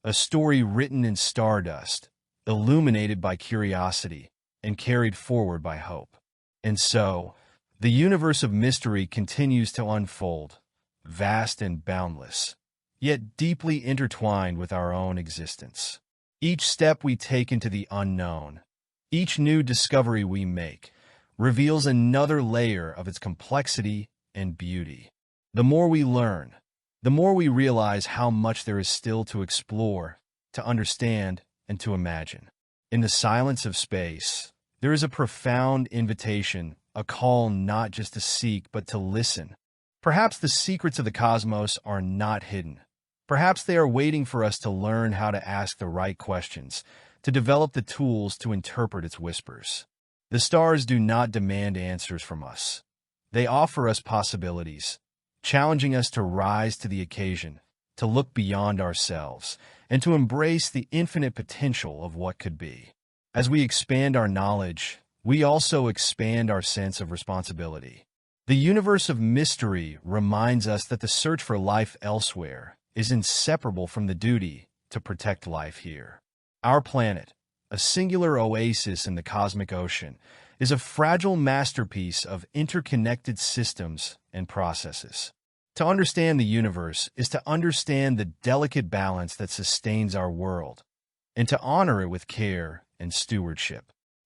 A story written in stardust, illuminated by curiosity, and carried forward by hope. And so, the universe of mystery continues to unfold, vast and boundless, yet deeply intertwined with our own existence. Each step we take into the unknown, each new discovery we make, reveals another layer of its complexity and beauty. The more we learn, the more we realize how much there is still to explore, to understand, and to imagine. In the silence of space, there is a profound invitation, a call not just to seek, but to listen. Perhaps the secrets of the cosmos are not hidden. Perhaps they are waiting for us to learn how to ask the right questions, to develop the tools to interpret its whispers. The stars do not demand answers from us. They offer us possibilities, challenging us to rise to the occasion, to look beyond ourselves, and to embrace the infinite potential of what could be. As we expand our knowledge, we also expand our sense of responsibility. The universe of mystery reminds us that the search for life elsewhere is inseparable from the duty to protect life here. Our planet, a singular oasis in the cosmic ocean, is a fragile masterpiece of interconnected systems and processes. To understand the universe is to understand the delicate balance that sustains our world, and to honor it with care and stewardship.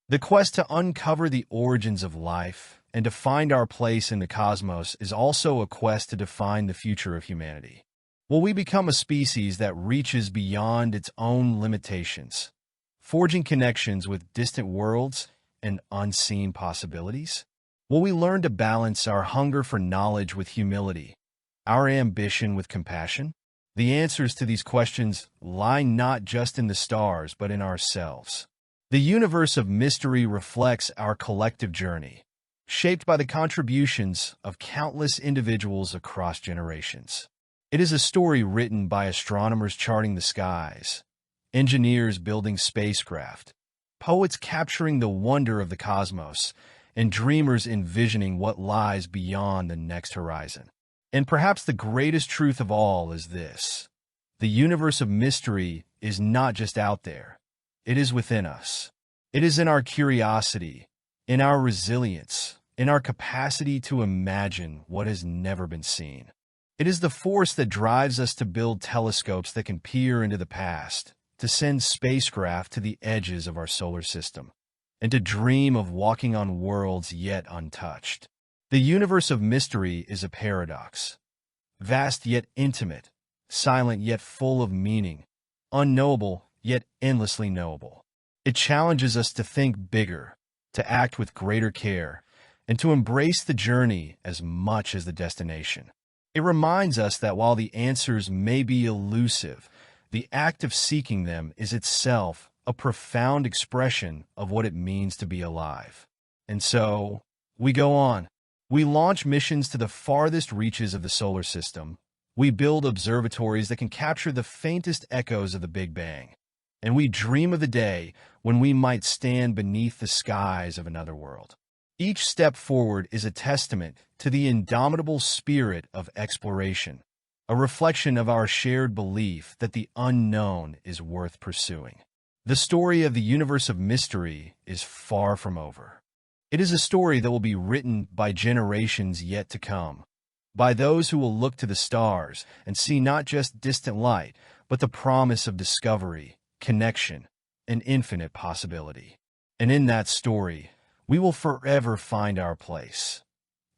The quest to uncover the origins of life and to find our place in the cosmos is also a quest to define the future of humanity. Will we become a species that reaches beyond its own limitations, forging connections with distant worlds and unseen possibilities? Will we learn to balance our hunger for knowledge with humility, our ambition with compassion? The answers to these questions lie not just in the stars, but in ourselves. The universe of mystery reflects our collective journey, shaped by the contributions of countless individuals across generations. It is a story written by astronomers charting the skies, engineers building spacecraft, poets capturing the wonder of the cosmos, and dreamers envisioning what lies beyond the next horizon. And perhaps the greatest truth of all is this: the universe of mystery is not just out there, it is within us. It is in our curiosity, in our resilience, in our capacity to imagine what has never been seen. It is the force that drives us to build telescopes that can peer into the past, to send spacecraft to the edges of our solar system, and to dream of walking on worlds yet untouched. The universe of mystery is a paradox: vast yet intimate, silent yet full of meaning, unknowable yet endlessly knowable. It challenges us to think bigger, to act with greater care, and to embrace the journey as much as the destination. It reminds us that while the answers may be elusive, the act of seeking them is itself a profound expression of what it means to be alive. And so, we go on. We launch missions to the farthest reaches of the solar system. We build observatories that can capture the faintest echoes of the Big Bang. and we dream of the day when we might stand beneath the skies of another world. Each step forward is a testament to the indomitable spirit of exploration, a reflection of our shared belief that the unknown is worth pursuing. The story of the universe of mystery is far from over. It is a story that will be written by generations yet to come, by those who will look to the stars and see not just distant light, but the promise of discovery, connection, and infinite possibility. And in that story, we will forever find our place,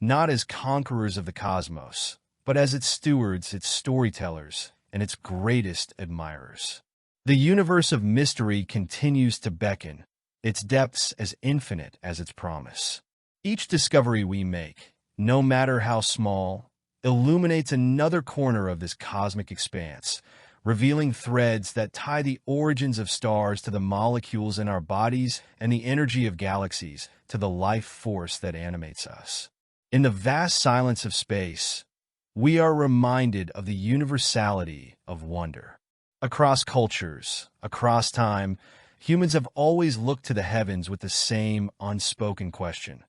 not as conquerors of the cosmos, but as its stewards, its storytellers, and its greatest admirers. The universe of mystery continues to beckon, its depths as infinite as its promise. Each discovery we make, no matter how small, illuminates another corner of this cosmic expanse, revealing threads that tie the origins of stars to the molecules in our bodies and the energy of galaxies to the life force that animates us. In the vast silence of space, we are reminded of the universality of wonder. Across cultures, across time, humans have always looked to the heavens with the same unspoken question: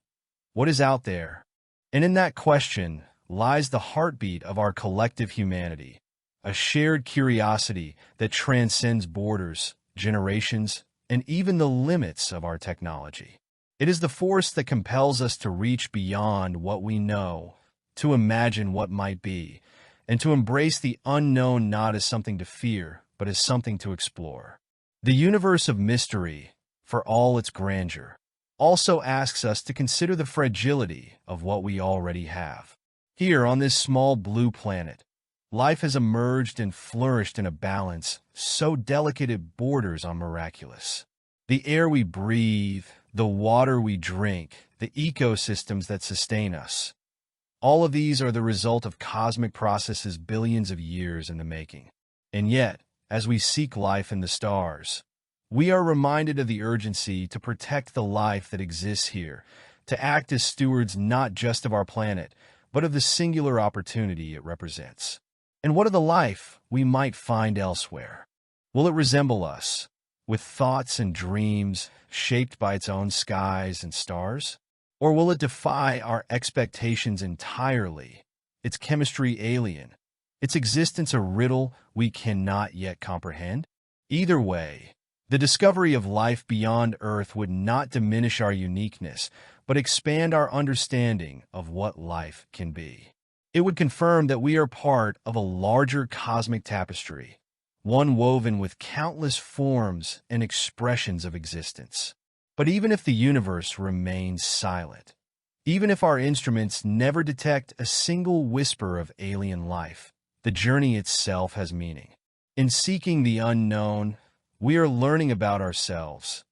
what is out there? And in that question lies the heartbeat of our collective humanity, a shared curiosity that transcends borders, generations, and even the limits of our technology. It is the force that compels us to reach beyond what we know, to imagine what might be, and to embrace the unknown not as something to fear, but as something to explore. The universe of mystery, for all its grandeur, also asks us to consider the fragility of what we already have. Here on this small blue planet, life has emerged and flourished in a balance so delicate it borders on miraculous. The air we breathe, the water we drink, the ecosystems that sustain us, all of these are the result of cosmic processes billions of years in the making. And yet, as we seek life in the stars, we are reminded of the urgency to protect the life that exists here, to act as stewards not just of our planet, but of the singular opportunity it represents. And what of the life we might find elsewhere? Will it resemble us, with thoughts and dreams shaped by its own skies and stars? Or will it defy our expectations entirely, its chemistry alien, its existence a riddle we cannot yet comprehend? Either way, the discovery of life beyond Earth would not diminish our uniqueness, but expand our understanding of what life can be. It would confirm that we are part of a larger cosmic tapestry, one woven with countless forms and expressions of existence. But even if the universe remains silent, even if our instruments never detect a single whisper of alien life, the journey itself has meaning. In seeking the unknown, we are learning about ourselves,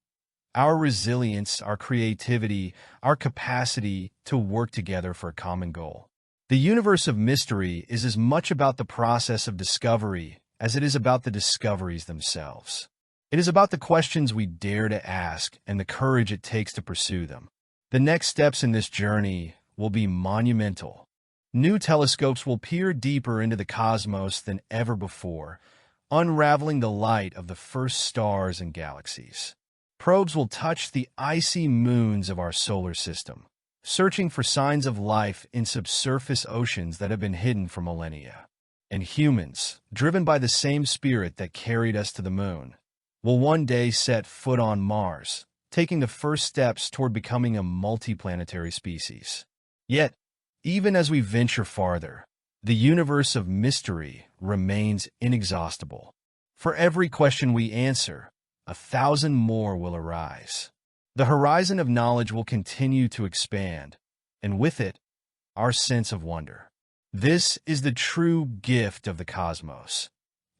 our resilience, our creativity, our capacity to work together for a common goal. The universe of mystery is as much about the process of discovery as it is about the discoveries themselves. It is about the questions we dare to ask and the courage it takes to pursue them. The next steps in this journey will be monumental. New telescopes will peer deeper into the cosmos than ever before, unraveling the light of the first stars and galaxies. Probes will touch the icy moons of our solar system, searching for signs of life in subsurface oceans that have been hidden for millennia. And humans, driven by the same spirit that carried us to the moon, will one day set foot on Mars, taking the first steps toward becoming a multiplanetary species. Yet, even as we venture farther, the universe of mystery remains inexhaustible. For every question we answer, 1,000 more will arise. The horizon of knowledge will continue to expand, and with it, our sense of wonder. This is the true gift of the cosmos.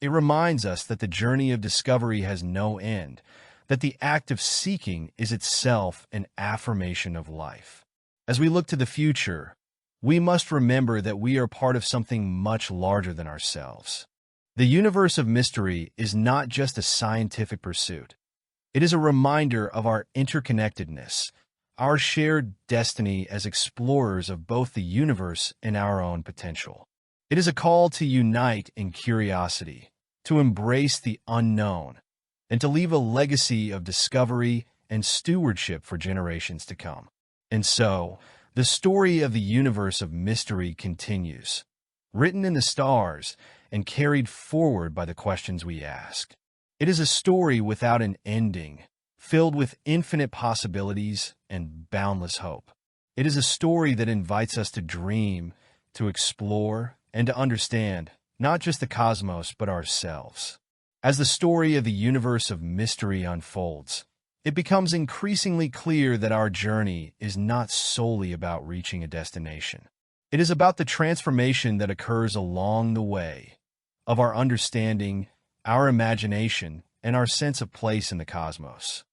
It reminds us that the journey of discovery has no end, that the act of seeking is itself an affirmation of life. As we look to the future, we must remember that we are part of something much larger than ourselves. The universe of mystery is not just a scientific pursuit. It is a reminder of our interconnectedness, our shared destiny as explorers of both the universe and our own potential. It is a call to unite in curiosity, to embrace the unknown, and to leave a legacy of discovery and stewardship for generations to come. And so, the story of the universe of mystery continues, written in the stars and carried forward by the questions we ask. It is a story without an ending, filled with infinite possibilities and boundless hope. It is a story that invites us to dream, to explore, and to understand not just the cosmos but ourselves. As the story of the universe of mystery unfolds, it becomes increasingly clear that our journey is not solely about reaching a destination. It is about the transformation that occurs along the way, of our understanding, our imagination, and our sense of place in the cosmos.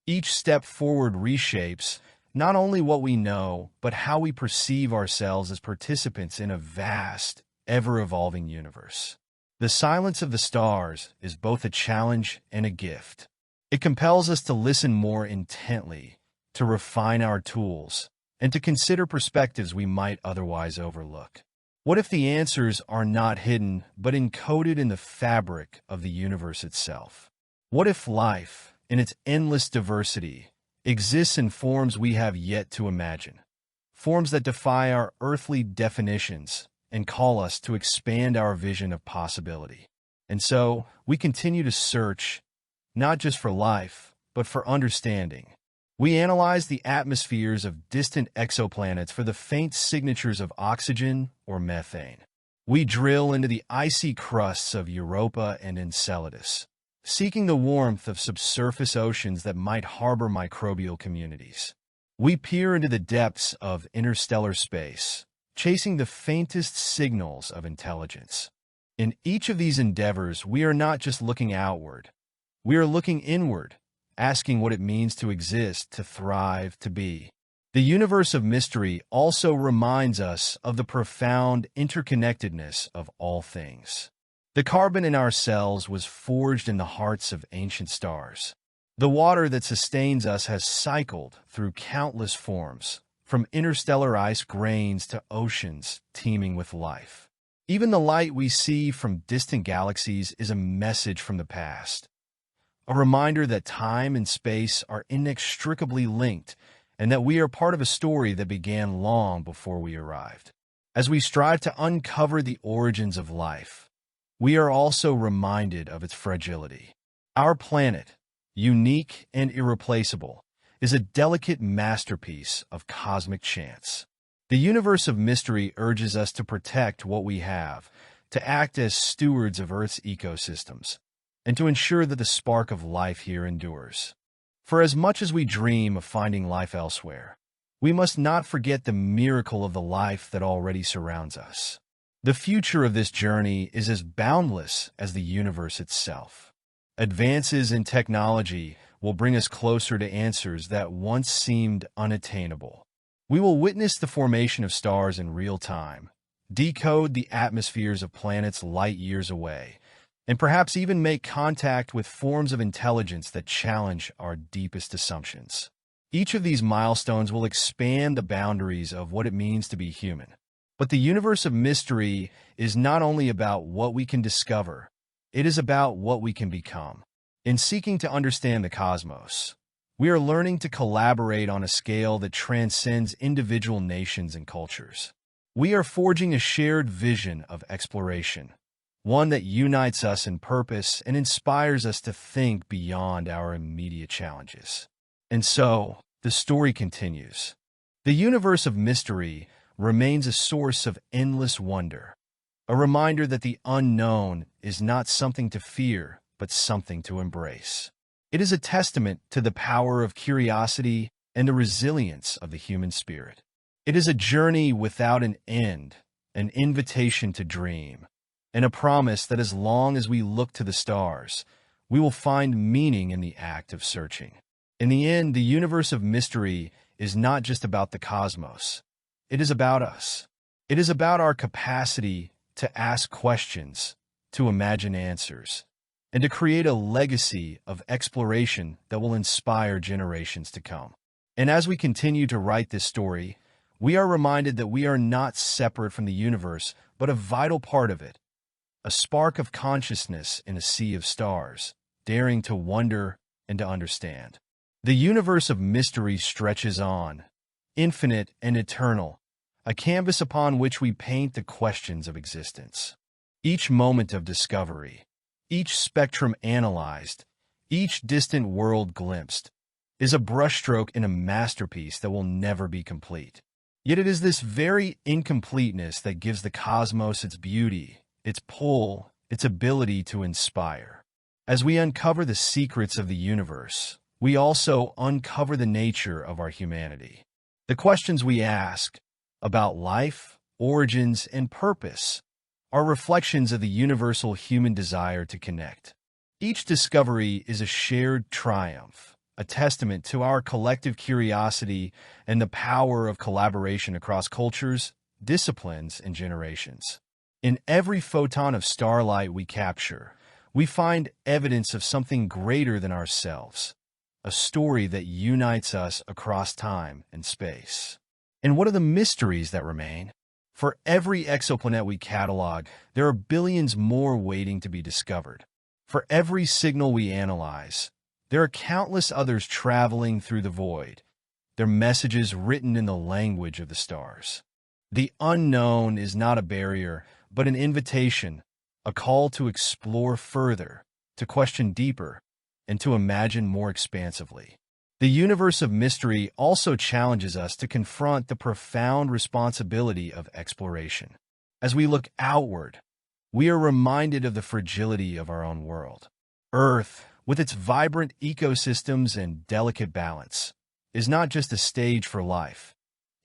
Each step forward reshapes not only what we know, but how we perceive ourselves as participants in a vast, ever-evolving universe. The silence of the stars is both a challenge and a gift. It compels us to listen more intently, to refine our tools, and to consider perspectives we might otherwise overlook. What if the answers are not hidden, but encoded in the fabric of the universe itself? What if life, in its endless diversity, exists in forms we have yet to imagine? Forms that defy our earthly definitions and call us to expand our vision of possibility. And so, we continue to search, not just for life, but for understanding. We analyze the atmospheres of distant exoplanets for the faint signatures of oxygen or methane. We drill into the icy crusts of Europa and Enceladus, seeking the warmth of subsurface oceans that might harbor microbial communities. We peer into the depths of interstellar space, chasing the faintest signals of intelligence. In each of these endeavors, we are not just looking outward. We are looking inward, asking what it means to exist, to thrive, to be. The universe of mystery also reminds us of the profound interconnectedness of all things. The carbon in our cells was forged in the hearts of ancient stars. The water that sustains us has cycled through countless forms, from interstellar ice grains to oceans teeming with life. Even the light we see from distant galaxies is a message from the past, a reminder that time and space are inextricably linked and that we are part of a story that began long before we arrived. As we strive to uncover the origins of life, we are also reminded of its fragility. Our planet, unique and irreplaceable, is a delicate masterpiece of cosmic chance. The universe of mystery urges us to protect what we have, to act as stewards of Earth's ecosystems, and to ensure that the spark of life here endures. For as much as we dream of finding life elsewhere, we must not forget the miracle of the life that already surrounds us. The future of this journey is as boundless as the universe itself. Advances in technology will bring us closer to answers that once seemed unattainable. We will witness the formation of stars in real time, decode the atmospheres of planets light years away, and perhaps even make contact with forms of intelligence that challenge our deepest assumptions. Each of these milestones will expand the boundaries of what it means to be human. But the universe of mystery is not only about what we can discover, it is about what we can become. In seeking to understand the cosmos, we are learning to collaborate on a scale that transcends individual nations and cultures. We are forging a shared vision of exploration, one that unites us in purpose and inspires us to think beyond our immediate challenges. And so, the story continues. The universe of mystery remains a source of endless wonder, a reminder that the unknown is not something to fear, but something to embrace. It is a testament to the power of curiosity and the resilience of the human spirit. It is a journey without an end, an invitation to dream, and a promise that as long as we look to the stars, we will find meaning in the act of searching. In the end, the universe of mystery is not just about the cosmos. It is about us. It is about our capacity to ask questions, to imagine answers, and to create a legacy of exploration that will inspire generations to come. And as we continue to write this story, we are reminded that we are not separate from the universe, but a vital part of it, a spark of consciousness in a sea of stars, daring to wonder and to understand. The universe of mystery stretches on, infinite and eternal, a canvas upon which we paint the questions of existence. Each moment of discovery, each spectrum analyzed, each distant world glimpsed, is a brushstroke in a masterpiece that will never be complete. Yet it is this very incompleteness that gives the cosmos its beauty, its pull, its ability to inspire. As we uncover the secrets of the universe, we also uncover the nature of our humanity. The questions we ask about life, origins, and purpose are reflections of the universal human desire to connect. Each discovery is a shared triumph, a testament to our collective curiosity and the power of collaboration across cultures, disciplines, and generations. In every photon of starlight we capture, we find evidence of something greater than ourselves, a story that unites us across time and space. And what are the mysteries that remain? For every exoplanet we catalog, there are billions more waiting to be discovered. For every signal we analyze, there are countless others traveling through the void, their messages written in the language of the stars. The unknown is not a barrier, but an invitation, a call to explore further, to question deeper, and to imagine more expansively. The universe of mystery also challenges us to confront the profound responsibility of exploration. As we look outward, we are reminded of the fragility of our own world. Earth, with its vibrant ecosystems and delicate balance, is not just a stage for life.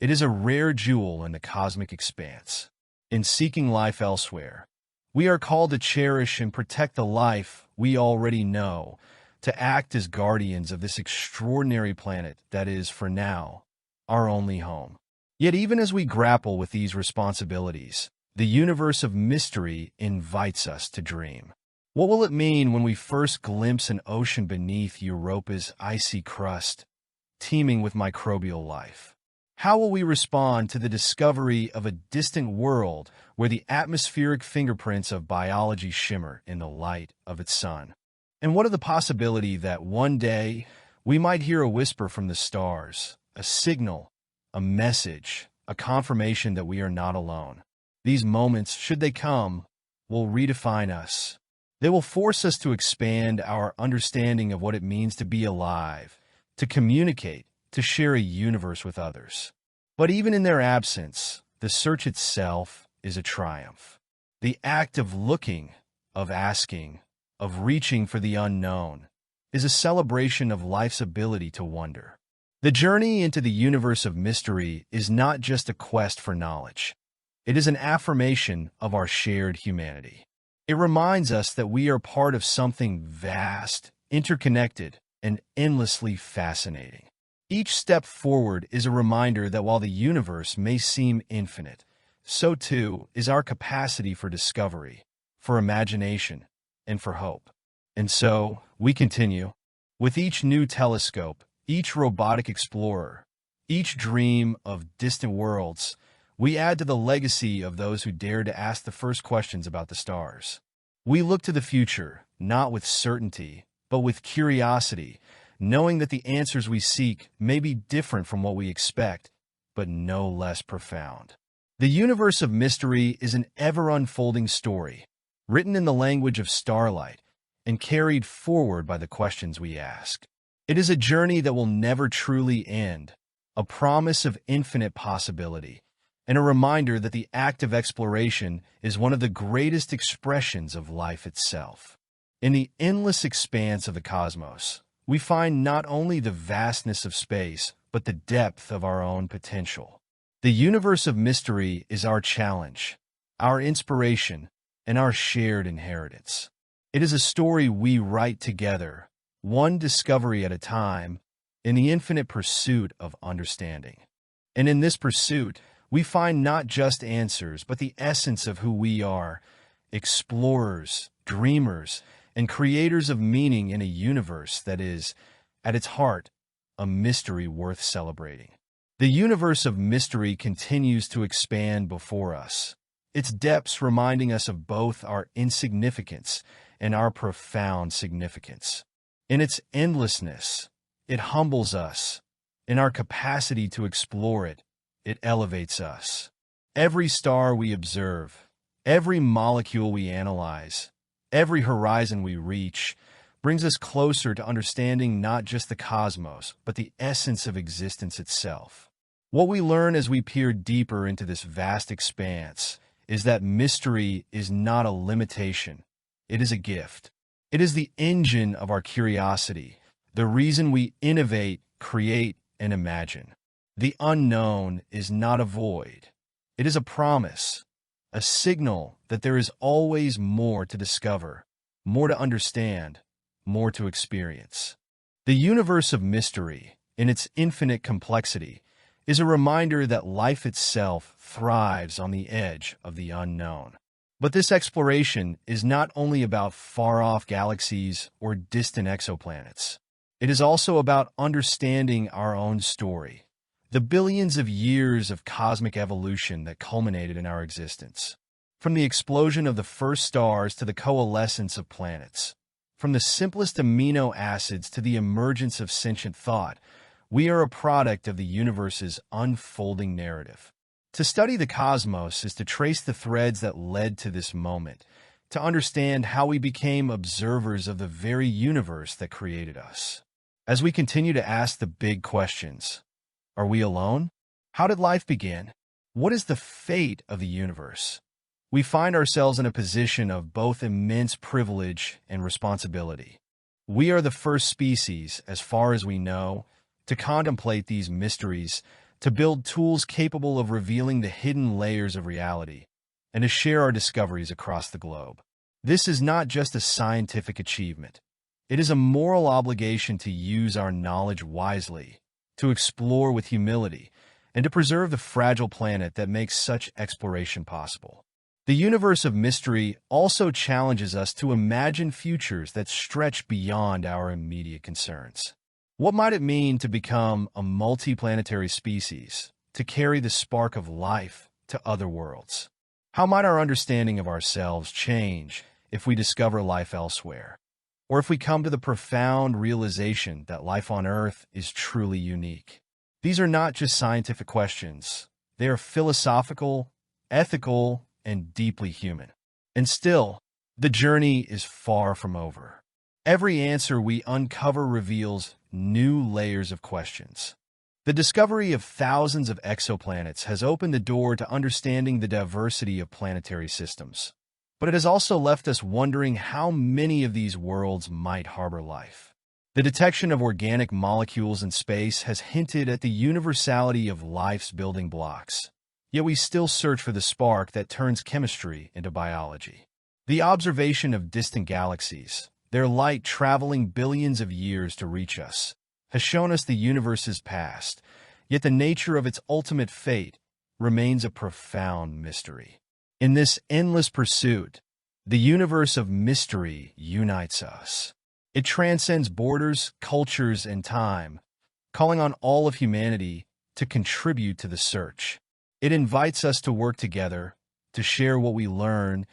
It is a rare jewel in the cosmic expanse. In seeking life elsewhere, we are called to cherish and protect the life we already know, to act as guardians of this extraordinary planet that is, for now, our only home. Yet even as we grapple with these responsibilities, the universe of mystery invites us to dream. What will it mean when we first glimpse an ocean beneath Europa's icy crust, teeming with microbial life? How will we respond to the discovery of a distant world where the atmospheric fingerprints of biology shimmer in the light of its sun? And what of the possibility that one day we might hear a whisper from the stars, a signal, a message, a confirmation that we are not alone? These moments, should they come, will redefine us. They will force us to expand our understanding of what it means to be alive, to communicate, to share a universe with others. But even in their absence, the search itself is a triumph. The act of looking, of asking, of reaching for the unknown, is a celebration of life's ability to wonder. The journey into the universe of mystery is not just a quest for knowledge. It is an affirmation of our shared humanity. It reminds us that we are part of something vast, interconnected, and endlessly fascinating. Each step forward is a reminder that while the universe may seem infinite, so too is our capacity for discovery, for imagination, and for hope. And so, we continue. With each new telescope, each robotic explorer, each dream of distant worlds, we add to the legacy of those who dared to ask the first questions about the stars. We look to the future, not with certainty, but with curiosity, knowing that the answers we seek may be different from what we expect, but no less profound. The universe of mystery is an ever-unfolding story, written in the language of starlight and carried forward by the questions we ask. It is a journey that will never truly end, a promise of infinite possibility, and a reminder that the act of exploration is one of the greatest expressions of life itself. In the endless expanse of the cosmos, we find not only the vastness of space, but the depth of our own potential. The universe of mystery is our challenge, our inspiration, and our shared inheritance. It is a story we write together, one discovery at a time, in the infinite pursuit of understanding. And in this pursuit, we find not just answers, but the essence of who we are, explorers, dreamers, and creators of meaning in a universe that is, at its heart, a mystery worth celebrating. The universe of mystery continues to expand before us, its depths reminding us of both our insignificance and our profound significance. In its endlessness, it humbles us. In our capacity to explore it, it elevates us. Every star we observe, every molecule we analyze, every horizon we reach, brings us closer to understanding not just the cosmos, but the essence of existence itself. What we learn as we peer deeper into this vast expanse is that mystery is not a limitation, it is a gift. It is the engine of our curiosity, the reason we innovate, create, and imagine. The unknown is not a void. It is a promise, a signal that there is always more to discover, more to understand, more to experience. The universe of mystery, in its infinite complexity, is a reminder that life itself thrives on the edge of the unknown. But this exploration is not only about far-off galaxies or distant exoplanets. It is also about understanding our own story, the billions of years of cosmic evolution that culminated in our existence. From the explosion of the first stars to the coalescence of planets, from the simplest amino acids to the emergence of sentient thought, we are a product of the universe's unfolding narrative. To study the cosmos is to trace the threads that led to this moment, to understand how we became observers of the very universe that created us. As we continue to ask the big questions, are we alone? How did life begin? What is the fate of the universe? We find ourselves in a position of both immense privilege and responsibility. We are the first species, as far as we know, to contemplate these mysteries, to build tools capable of revealing the hidden layers of reality, and to share our discoveries across the globe. This is not just a scientific achievement. It is a moral obligation to use our knowledge wisely, to explore with humility, and to preserve the fragile planet that makes such exploration possible. The universe of mystery also challenges us to imagine futures that stretch beyond our immediate concerns. What might it mean to become a multiplanetary species, to carry the spark of life to other worlds? How might our understanding of ourselves change if we discover life elsewhere? Or if we come to the profound realization that life on Earth is truly unique? These are not just scientific questions. They are philosophical, ethical, and deeply human. And still, the journey is far from over. Every answer we uncover reveals new layers of questions. The discovery of thousands of exoplanets has opened the door to understanding the diversity of planetary systems. But it has also left us wondering how many of these worlds might harbor life. The detection of organic molecules in space has hinted at the universality of life's building blocks. Yet we still search for the spark that turns chemistry into biology. The observation of distant galaxies, their light traveling billions of years to reach us, has shown us the universe's past, yet the nature of its ultimate fate remains a profound mystery. In this endless pursuit, the universe of mystery unites us. It transcends borders, cultures, and time, calling on all of humanity to contribute to the search. It invites us to work together, to share what we learn,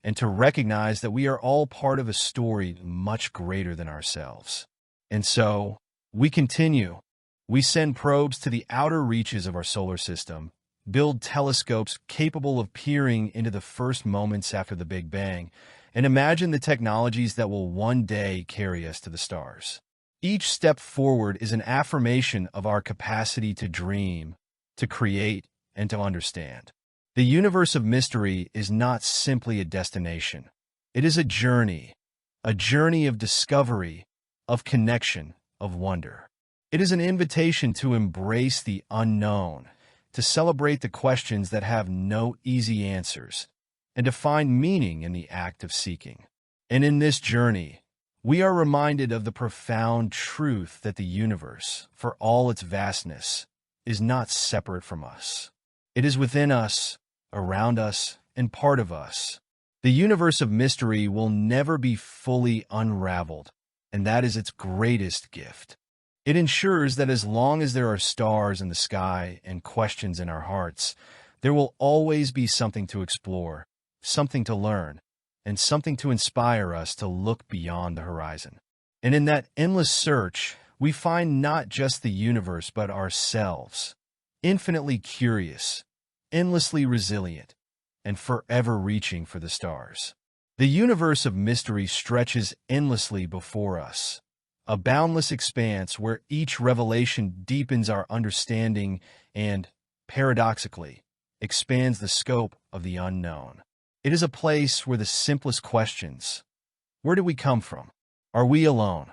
and to recognize that we are all part of a story much greater than ourselves. And so, we continue. We send probes to the outer reaches of our solar system, build telescopes capable of peering into the first moments after the Big Bang, and imagine the technologies that will one day carry us to the stars. Each step forward is an affirmation of our capacity to dream, to create, and to understand. The universe of mystery is not simply a destination. It is a journey of discovery, of connection, of wonder. It is an invitation to embrace the unknown, to celebrate the questions that have no easy answers, and to find meaning in the act of seeking. And in this journey, we are reminded of the profound truth that the universe, for all its vastness, is not separate from us. It is within us, around us, and part of us. The universe of mystery will never be fully unraveled, and that is its greatest gift. It ensures that as long as there are stars in the sky and questions in our hearts, there will always be something to explore, something to learn, and something to inspire us to look beyond the horizon. And in that endless search, we find not just the universe but ourselves, infinitely curious, endlessly resilient, and forever reaching for the stars. The universe of mystery stretches endlessly before us, a boundless expanse where each revelation deepens our understanding and, paradoxically, expands the scope of the unknown. It is a place where the simplest questions, where do we come from? Are we alone?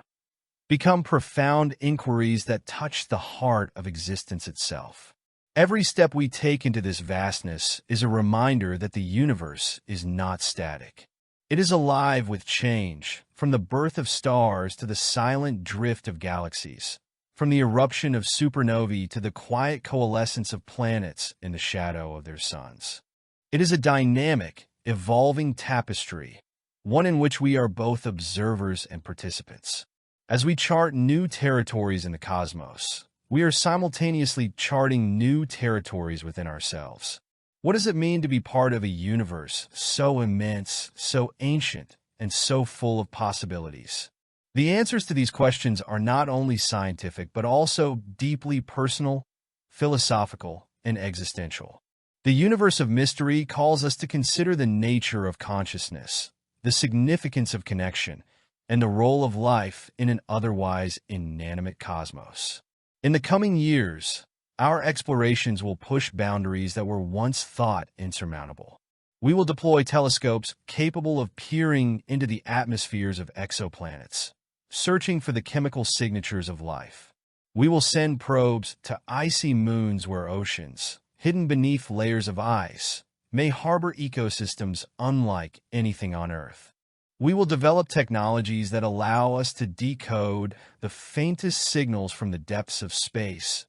Become profound inquiries that touch the heart of existence itself. Every step we take into this vastness is a reminder that the universe is not static. It is alive with change, from the birth of stars to the silent drift of galaxies, from the eruption of supernovae to the quiet coalescence of planets in the shadow of their suns. It is a dynamic, evolving tapestry, one in which we are both observers and participants. As we chart new territories in the cosmos, we are simultaneously charting new territories within ourselves. What does it mean to be part of a universe so immense, so ancient, and so full of possibilities? The answers to these questions are not only scientific but also deeply personal, philosophical, and existential. The universe of mystery calls us to consider the nature of consciousness, the significance of connection, and the role of life in an otherwise inanimate cosmos. In the coming years, our explorations will push boundaries that were once thought insurmountable. We will deploy telescopes capable of peering into the atmospheres of exoplanets, searching for the chemical signatures of life. We will send probes to icy moons where oceans, hidden beneath layers of ice, may harbor ecosystems unlike anything on Earth. We will develop technologies that allow us to decode the faintest signals from the depths of space,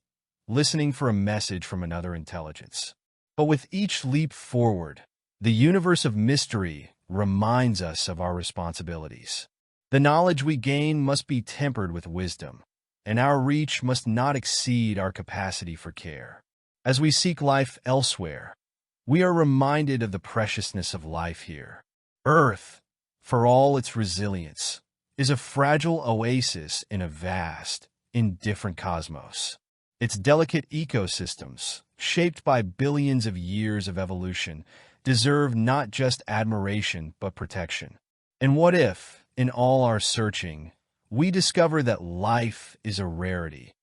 listening for a message from another intelligence. But with each leap forward, the universe of mystery reminds us of our responsibilities. The knowledge we gain must be tempered with wisdom, and our reach must not exceed our capacity for care. As we seek life elsewhere, we are reminded of the preciousness of life here. Earth, for all its resilience, is a fragile oasis in a vast, indifferent cosmos. Its delicate ecosystems, shaped by billions of years of evolution, deserve not just admiration but protection. And what if, in all our searching, we discover that life is a rarity,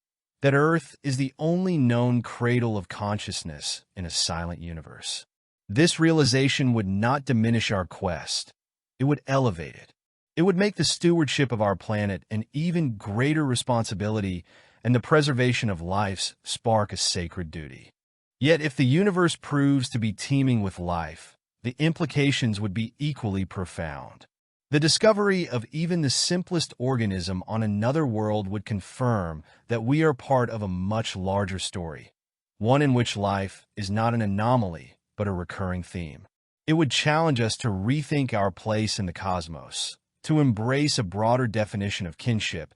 that Earth is the only known cradle of consciousness in a silent universe? This realization would not diminish our quest. It would elevate it. It would make the stewardship of our planet an even greater responsibility and the preservation of life's spark a sacred duty. Yet if the universe proves to be teeming with life, the implications would be equally profound. The discovery of even the simplest organism on another world would confirm that we are part of a much larger story, one in which life is not an anomaly but a recurring theme. It would challenge us to rethink our place in the cosmos, to embrace a broader definition of kinship,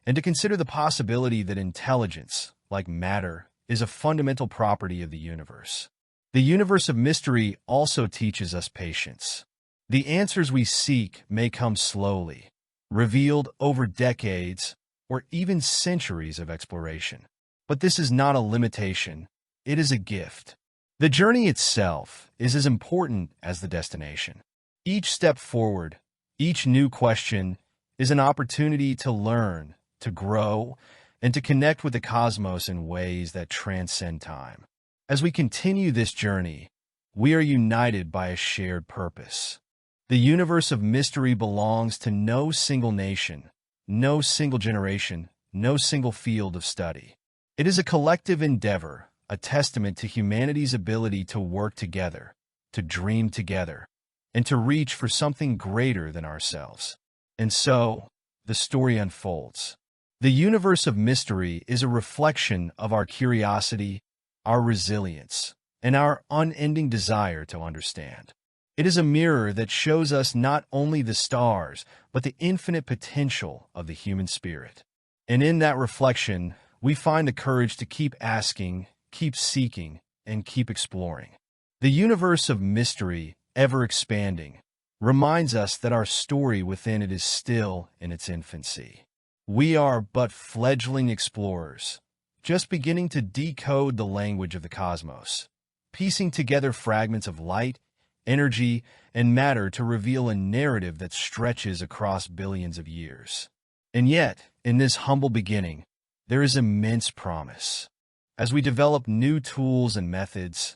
and to consider the possibility that intelligence, like matter, is a fundamental property of the universe. The universe of mystery also teaches us patience. The answers we seek may come slowly, revealed over decades or even centuries of exploration. But this is not a limitation, it is a gift. The journey itself is as important as the destination. Each step forward, each new question, is an opportunity to learn, to grow, and to connect with the cosmos in ways that transcend time. As we continue this journey, we are united by a shared purpose. The universe of mystery belongs to no single nation, no single generation, no single field of study. It is a collective endeavor, a testament to humanity's ability to work together, to dream together, and to reach for something greater than ourselves. And so, the story unfolds. The universe of mystery is a reflection of our curiosity, our resilience, and our unending desire to understand. It is a mirror that shows us not only the stars, but the infinite potential of the human spirit. And in that reflection, we find the courage to keep asking, keep seeking, and keep exploring. The universe of mystery, ever expanding, reminds us that our story within it is still in its infancy. We are but fledgling explorers, just beginning to decode the language of the cosmos, piecing together fragments of light, energy, and matter to reveal a narrative that stretches across billions of years. And yet, in this humble beginning, there is immense promise. As we develop new tools and methods,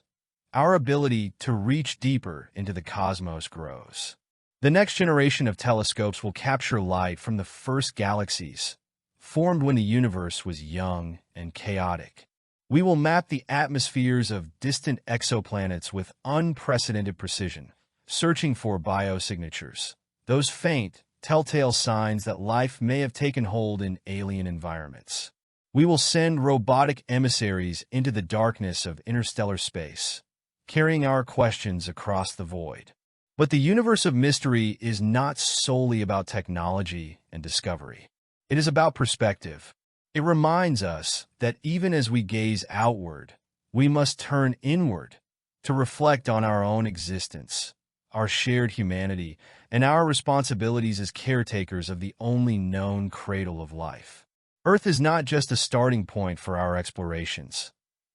our ability to reach deeper into the cosmos grows. The next generation of telescopes will capture light from the first galaxies, formed when the universe was young and chaotic. We will map the atmospheres of distant exoplanets with unprecedented precision, searching for biosignatures, those faint, telltale signs that life may have taken hold in alien environments. We will send robotic emissaries into the darkness of interstellar space, carrying our questions across the void. But the universe of mystery is not solely about technology and discovery. It is about perspective. It reminds us that even as we gaze outward, we must turn inward to reflect on our own existence, our shared humanity, and our responsibilities as caretakers of the only known cradle of life. Earth is not just a starting point for our explorations.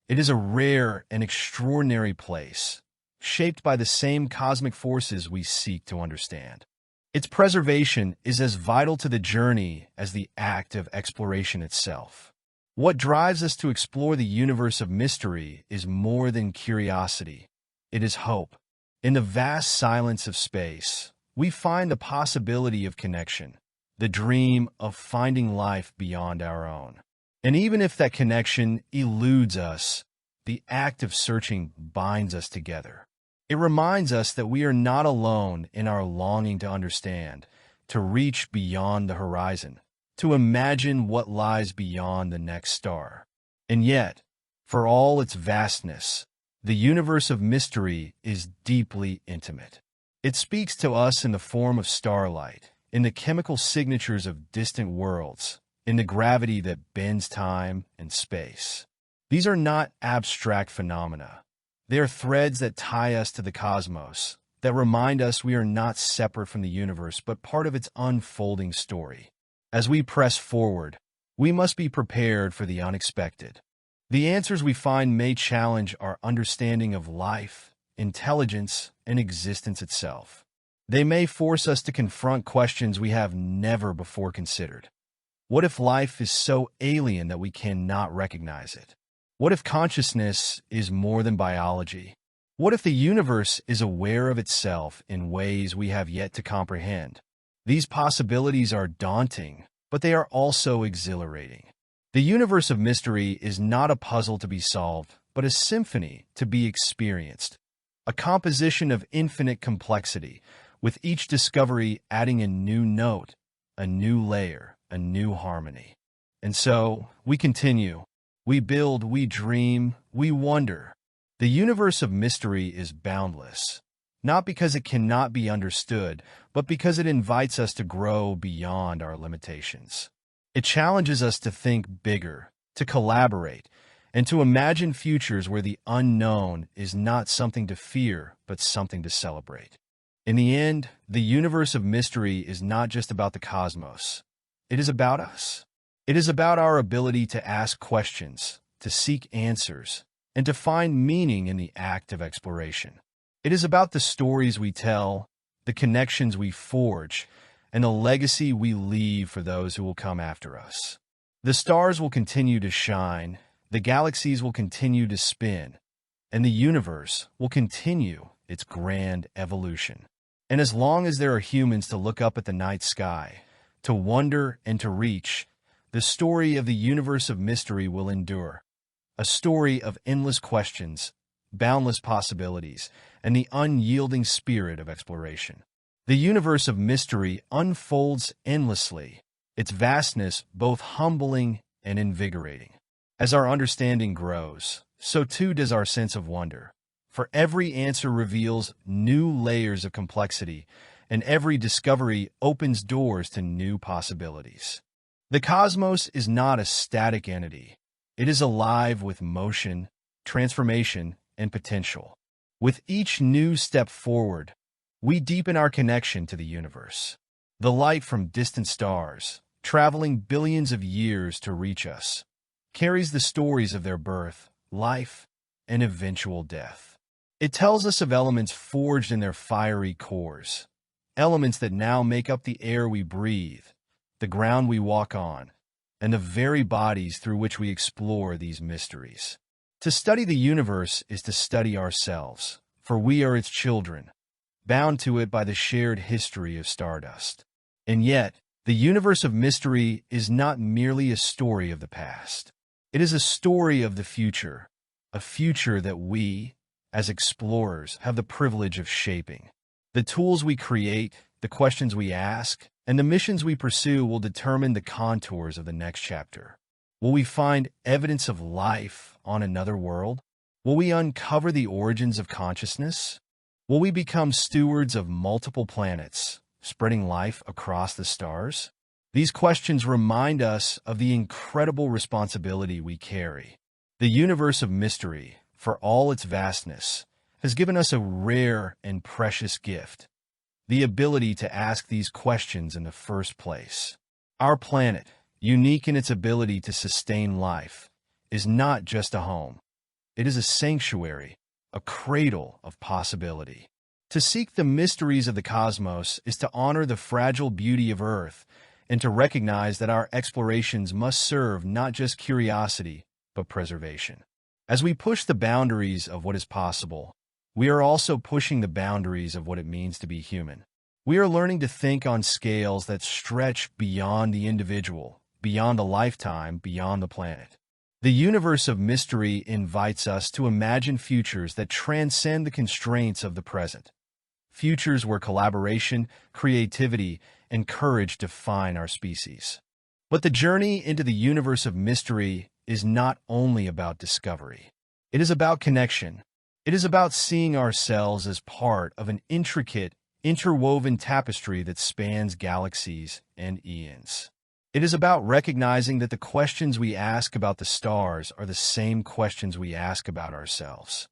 It is a rare and extraordinary place, shaped by the same cosmic forces we seek to understand. Its preservation is as vital to the journey as the act of exploration itself. What drives us to explore the universe of mystery is more than curiosity. It is hope. In the vast silence of space, we find the possibility of connection, the dream of finding life beyond our own. And even if that connection eludes us, the act of searching binds us together. It reminds us that we are not alone in our longing to understand, to reach beyond the horizon, to imagine what lies beyond the next star. And yet, for all its vastness, the universe of mystery is deeply intimate. It speaks to us in the form of starlight, in the chemical signatures of distant worlds, in the gravity that bends time and space. These are not abstract phenomena. They are threads that tie us to the cosmos, that remind us we are not separate from the universe but part of its unfolding story. As we press forward, we must be prepared for the unexpected. The answers we find may challenge our understanding of life, intelligence, and existence itself. They may force us to confront questions we have never before considered. What if life is so alien that we cannot recognize it? What if consciousness is more than biology? What if the universe is aware of itself in ways we have yet to comprehend? These possibilities are daunting, but they are also exhilarating. The universe of mystery is not a puzzle to be solved, but a symphony to be experienced, a composition of infinite complexity, with each discovery adding a new note, a new layer, a new harmony. And so, we continue. We build, we dream, we wonder. The universe of mystery is boundless, not because it cannot be understood, but because it invites us to grow beyond our limitations. It challenges us to think bigger, to collaborate, and to imagine futures where the unknown is not something to fear, but something to celebrate. In the end, the universe of mystery is not just about the cosmos. It is about us. It is about our ability to ask questions, to seek answers, and to find meaning in the act of exploration. It is about the stories we tell, the connections we forge, and the legacy we leave for those who will come after us. The stars will continue to shine, the galaxies will continue to spin, and the universe will continue its grand evolution. And as long as there are humans to look up at the night sky, to wonder and to reach, the story of the universe of mystery will endure, a story of endless questions, boundless possibilities, and the unyielding spirit of exploration. The universe of mystery unfolds endlessly, its vastness both humbling and invigorating. As our understanding grows, so too does our sense of wonder, for every answer reveals new layers of complexity, and every discovery opens doors to new possibilities. The cosmos is not a static entity. It is alive with motion, transformation, and potential. With each new step forward, we deepen our connection to the universe. The light from distant stars, traveling billions of years to reach us, carries the stories of their birth, life, and eventual death. It tells us of elements forged in their fiery cores, elements that now make up the air we breathe, the ground we walk on, and the very bodies through which we explore these mysteries. To study the universe is to study ourselves, for we are its children, bound to it by the shared history of stardust. And yet, the universe of mystery is not merely a story of the past. It is a story of the future, a future that we, as explorers, have the privilege of shaping. The tools we create, the questions we ask, and the missions we pursue will determine the contours of the next chapter. Will we find evidence of life on another world? Will we uncover the origins of consciousness? Will we become stewards of multiple planets, spreading life across the stars? These questions remind us of the incredible responsibility we carry. The universe of mystery, for all its vastness, has given us a rare and precious gift: the ability to ask these questions in the first place. Our planet, unique in its ability to sustain life, is not just a home. It is a sanctuary, a cradle of possibility. To seek the mysteries of the cosmos is to honor the fragile beauty of Earth and to recognize that our explorations must serve not just curiosity, but preservation. As we push the boundaries of what is possible, we are also pushing the boundaries of what it means to be human. We are learning to think on scales that stretch beyond the individual, beyond a lifetime, beyond the planet. The universe of mystery invites us to imagine futures that transcend the constraints of the present. Futures where collaboration, creativity, and courage define our species. But the journey into the universe of mystery is not only about discovery. It is about connection. It is about seeing ourselves as part of an intricate, interwoven tapestry that spans galaxies and eons. It is about recognizing that the questions we ask about the stars are the same questions we ask about ourselves.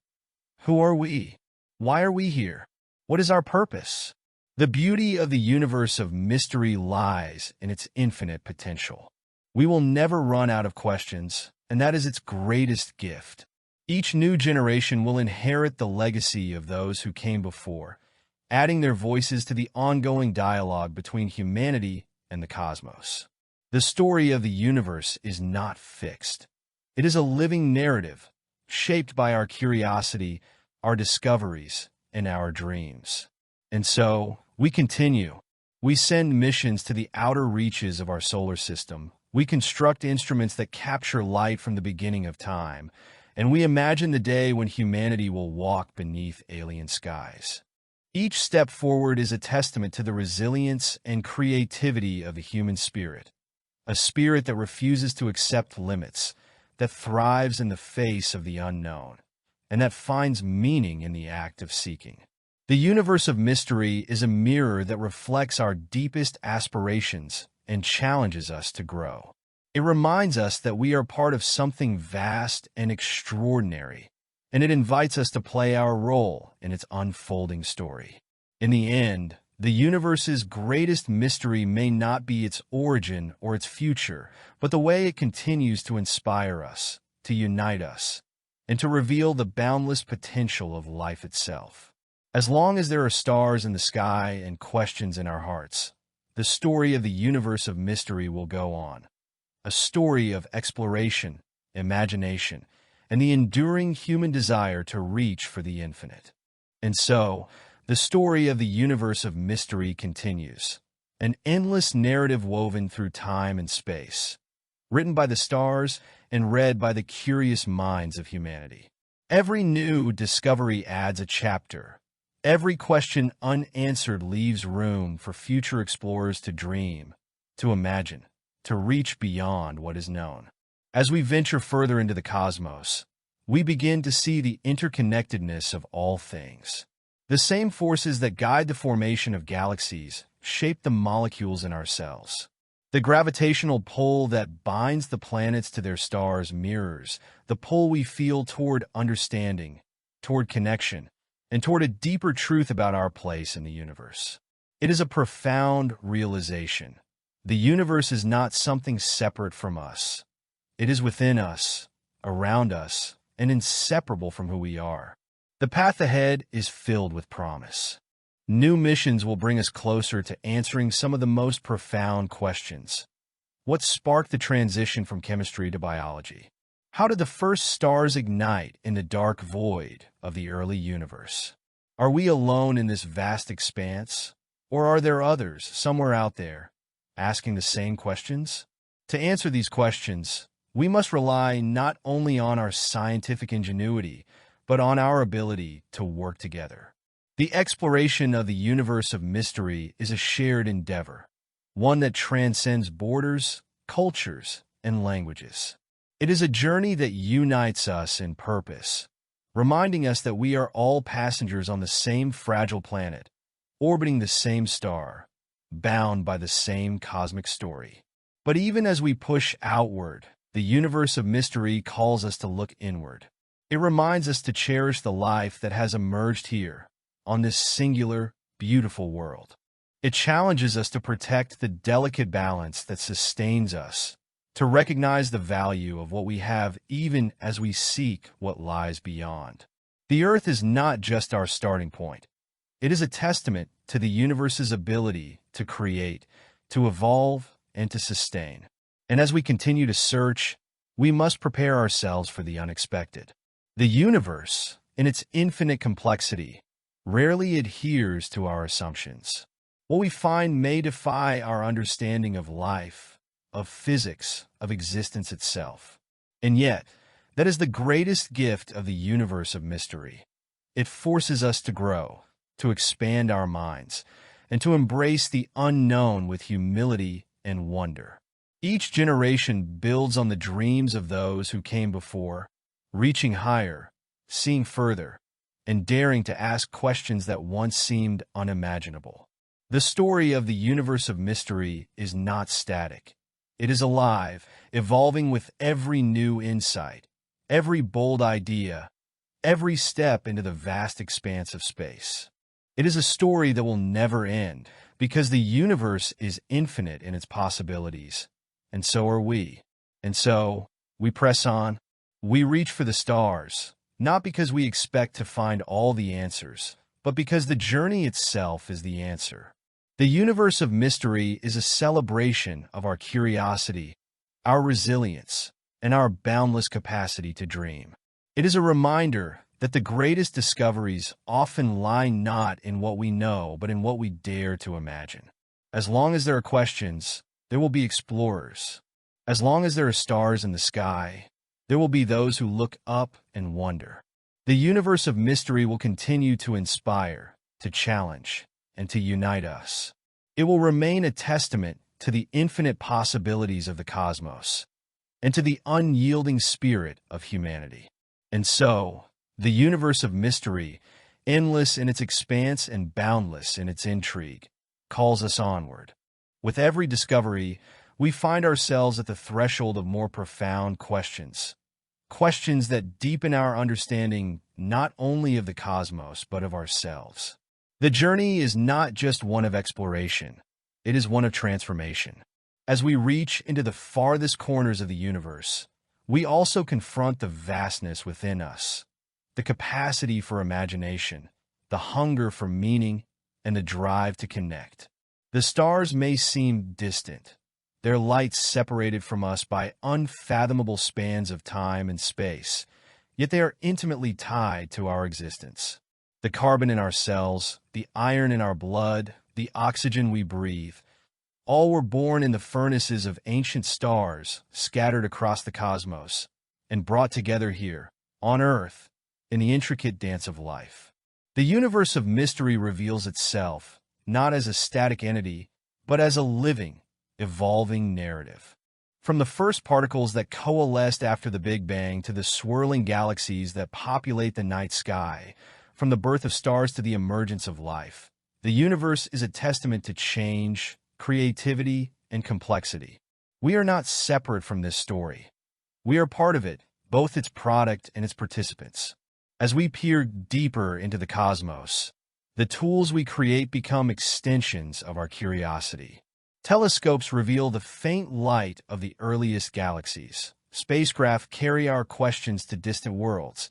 Who are we? Why are we here? What is our purpose? The beauty of the universe of mystery lies in its infinite potential. We will never run out of questions, and that is its greatest gift. Each new generation will inherit the legacy of those who came before, adding their voices to the ongoing dialogue between humanity and the cosmos. The story of the universe is not fixed. It is a living narrative, shaped by our curiosity, our discoveries, and our dreams. And so, we continue. We send missions to the outer reaches of our solar system. We construct instruments that capture light from the beginning of time. And we imagine the day when humanity will walk beneath alien skies. Each step forward is a testament to the resilience and creativity of the human spirit. A spirit that refuses to accept limits, that thrives in the face of the unknown, and that finds meaning in the act of seeking. The universe of mystery is a mirror that reflects our deepest aspirations and challenges us to grow. It reminds us that we are part of something vast and extraordinary, and it invites us to play our role in its unfolding story. In the end, the universe's greatest mystery may not be its origin or its future, but the way it continues to inspire us, to unite us, and to reveal the boundless potential of life itself. As long as there are stars in the sky and questions in our hearts, the story of the universe of mystery will go on. A story of exploration, imagination, and the enduring human desire to reach for the infinite. And so, the story of the universe of mystery continues, an endless narrative woven through time and space, written by the stars and read by the curious minds of humanity. Every new discovery adds a chapter. Every question unanswered leaves room for future explorers to dream, to imagine, to reach beyond what is known. As we venture further into the cosmos, we begin to see the interconnectedness of all things. The same forces that guide the formation of galaxies shape the molecules in our cells. The gravitational pull that binds the planets to their stars mirrors the pull we feel toward understanding, toward connection, and toward a deeper truth about our place in the universe. It is a profound realization. The universe is not something separate from us. It is within us, around us, and inseparable from who we are. The path ahead is filled with promise. New missions will bring us closer to answering some of the most profound questions. What sparked the transition from chemistry to biology? How did the first stars ignite in the dark void of the early universe? Are we alone in this vast expanse? Or are there others, somewhere out there, asking the same questions? To answer these questions, we must rely not only on our scientific ingenuity, but on our ability to work together. The exploration of the universe of mystery is a shared endeavor, one that transcends borders, cultures, and languages. It is a journey that unites us in purpose, reminding us that we are all passengers on the same fragile planet, orbiting the same star, bound by the same cosmic story. But even as we push outward, the universe of mystery calls us to look inward. It reminds us to cherish the life that has emerged here, on this singular, beautiful world. It challenges us to protect the delicate balance that sustains us, to recognize the value of what we have even as we seek what lies beyond. The Earth is not just our starting point. It is a testament to the universe's ability to create, to evolve, and to sustain. And as we continue to search, we must prepare ourselves for the unexpected. The universe, in its infinite complexity, rarely adheres to our assumptions. What we find may defy our understanding of life, of physics, of existence itself. And yet, that is the greatest gift of the universe of mystery. It forces us to grow, to expand our minds, and to embrace the unknown with humility and wonder. Each generation builds on the dreams of those who came before, reaching higher, seeing further, and daring to ask questions that once seemed unimaginable. The story of the universe of mystery is not static. It is alive, evolving with every new insight, every bold idea, every step into the vast expanse of space. It is a story that will never end, because the universe is infinite in its possibilities, and so are we. And so, we press on. We reach for the stars, not because we expect to find all the answers, but because the journey itself is the answer. The universe of mystery is a celebration of our curiosity, our resilience, and our boundless capacity to dream. It is a reminder that the greatest discoveries often lie not in what we know, but in what we dare to imagine. As long as there are questions, there will be explorers. As long as there are stars in the sky, there will be those who look up and wonder. The universe of mystery will continue to inspire, to challenge, and to unite us. It will remain a testament to the infinite possibilities of the cosmos and to the unyielding spirit of humanity. And so, the universe of mystery, endless in its expanse and boundless in its intrigue, calls us onward. With every discovery, we find ourselves at the threshold of more profound questions. Questions that deepen our understanding not only of the cosmos, but of ourselves. The journey is not just one of exploration, it is one of transformation. As we reach into the farthest corners of the universe, we also confront the vastness within us, the capacity for imagination, the hunger for meaning, and the drive to connect. The stars may seem distant, their lights separated from us by unfathomable spans of time and space, yet they are intimately tied to our existence. The carbon in our cells, the iron in our blood, the oxygen we breathe, all were born in the furnaces of ancient stars scattered across the cosmos and brought together here, on Earth, in the intricate dance of life. The universe of mystery reveals itself, not as a static entity, but as a living, evolving narrative. From the first particles that coalesced after the Big Bang to the swirling galaxies that populate the night sky, from the birth of stars to the emergence of life, the universe is a testament to change, creativity, and complexity. We are not separate from this story. We are part of it, both its product and its participants. As we peer deeper into the cosmos, the tools we create become extensions of our curiosity. Telescopes reveal the faint light of the earliest galaxies. Spacecraft carry our questions to distant worlds,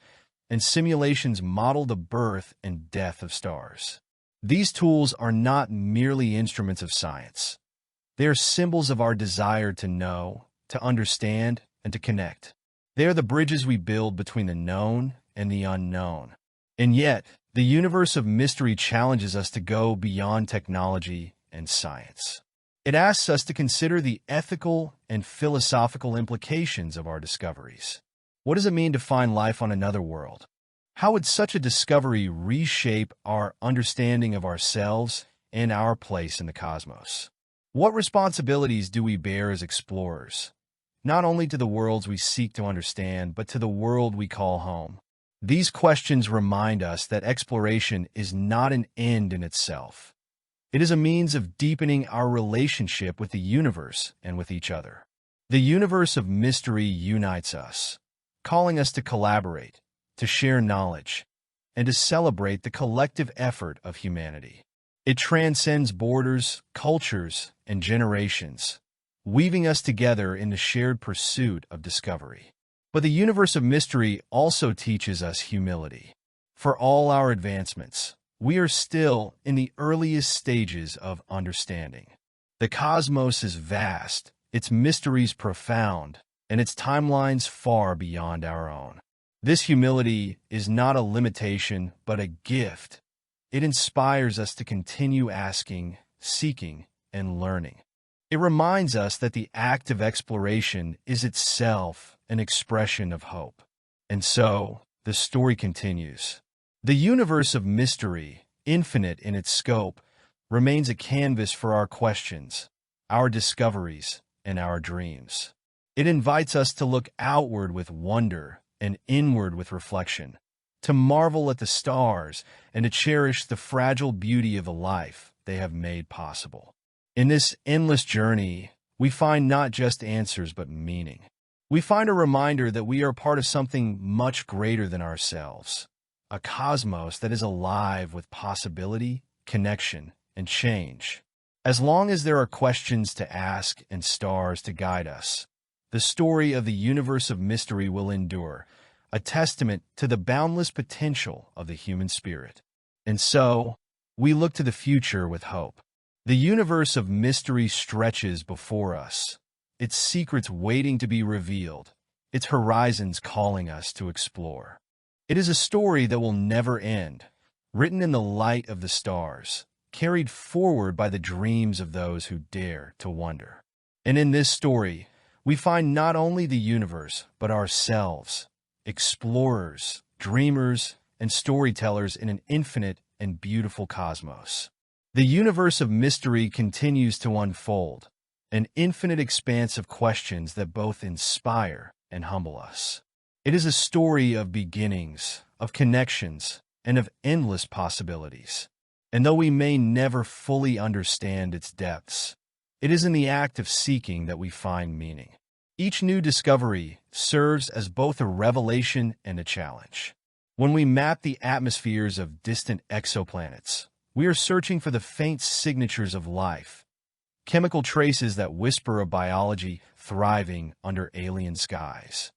and simulations model the birth and death of stars. These tools are not merely instruments of science. They are symbols of our desire to know, to understand, and to connect. They are the bridges we build between the known and the unknown. And yet, the universe of mystery challenges us to go beyond technology and science. It asks us to consider the ethical and philosophical implications of our discoveries. What does it mean to find life on another world? How would such a discovery reshape our understanding of ourselves and our place in the cosmos? What responsibilities do we bear as explorers, not only to the worlds we seek to understand, but to the world we call home? These questions remind us that exploration is not an end in itself. It is a means of deepening our relationship with the universe and with each other. The universe of mystery unites us, calling us to collaborate, to share knowledge, and to celebrate the collective effort of humanity. It transcends borders, cultures, and generations, weaving us together in the shared pursuit of discovery. But the universe of mystery also teaches us humility. For all our advancements, we are still in the earliest stages of understanding. The cosmos is vast, its mysteries profound, and its timelines far beyond our own. This humility is not a limitation, but a gift. It inspires us to continue asking, seeking, and learning. It reminds us that the act of exploration is itself an expression of hope. And so, the story continues. The universe of mystery, infinite in its scope, remains a canvas for our questions, our discoveries, and our dreams. It invites us to look outward with wonder and inward with reflection, to marvel at the stars and to cherish the fragile beauty of the life they have made possible. In this endless journey, we find not just answers but meaning. We find a reminder that we are part of something much greater than ourselves, a cosmos that is alive with possibility, connection, and change. As long as there are questions to ask and stars to guide us, the story of the universe of mystery will endure, a testament to the boundless potential of the human spirit. And so, we look to the future with hope. The universe of mystery stretches before us, its secrets waiting to be revealed, its horizons calling us to explore. It is a story that will never end, written in the light of the stars, carried forward by the dreams of those who dare to wonder. And in this story, we find not only the universe, but ourselves, explorers, dreamers, and storytellers in an infinite and beautiful cosmos. The universe of mystery continues to unfold, an infinite expanse of questions that both inspire and humble us. It is a story of beginnings, of connections, and of endless possibilities. And though we may never fully understand its depths, it is in the act of seeking that we find meaning. Each new discovery serves as both a revelation and a challenge. When we map the atmospheres of distant exoplanets, we are searching for the faint signatures of life, chemical traces that whisper of biology thriving under alien skies.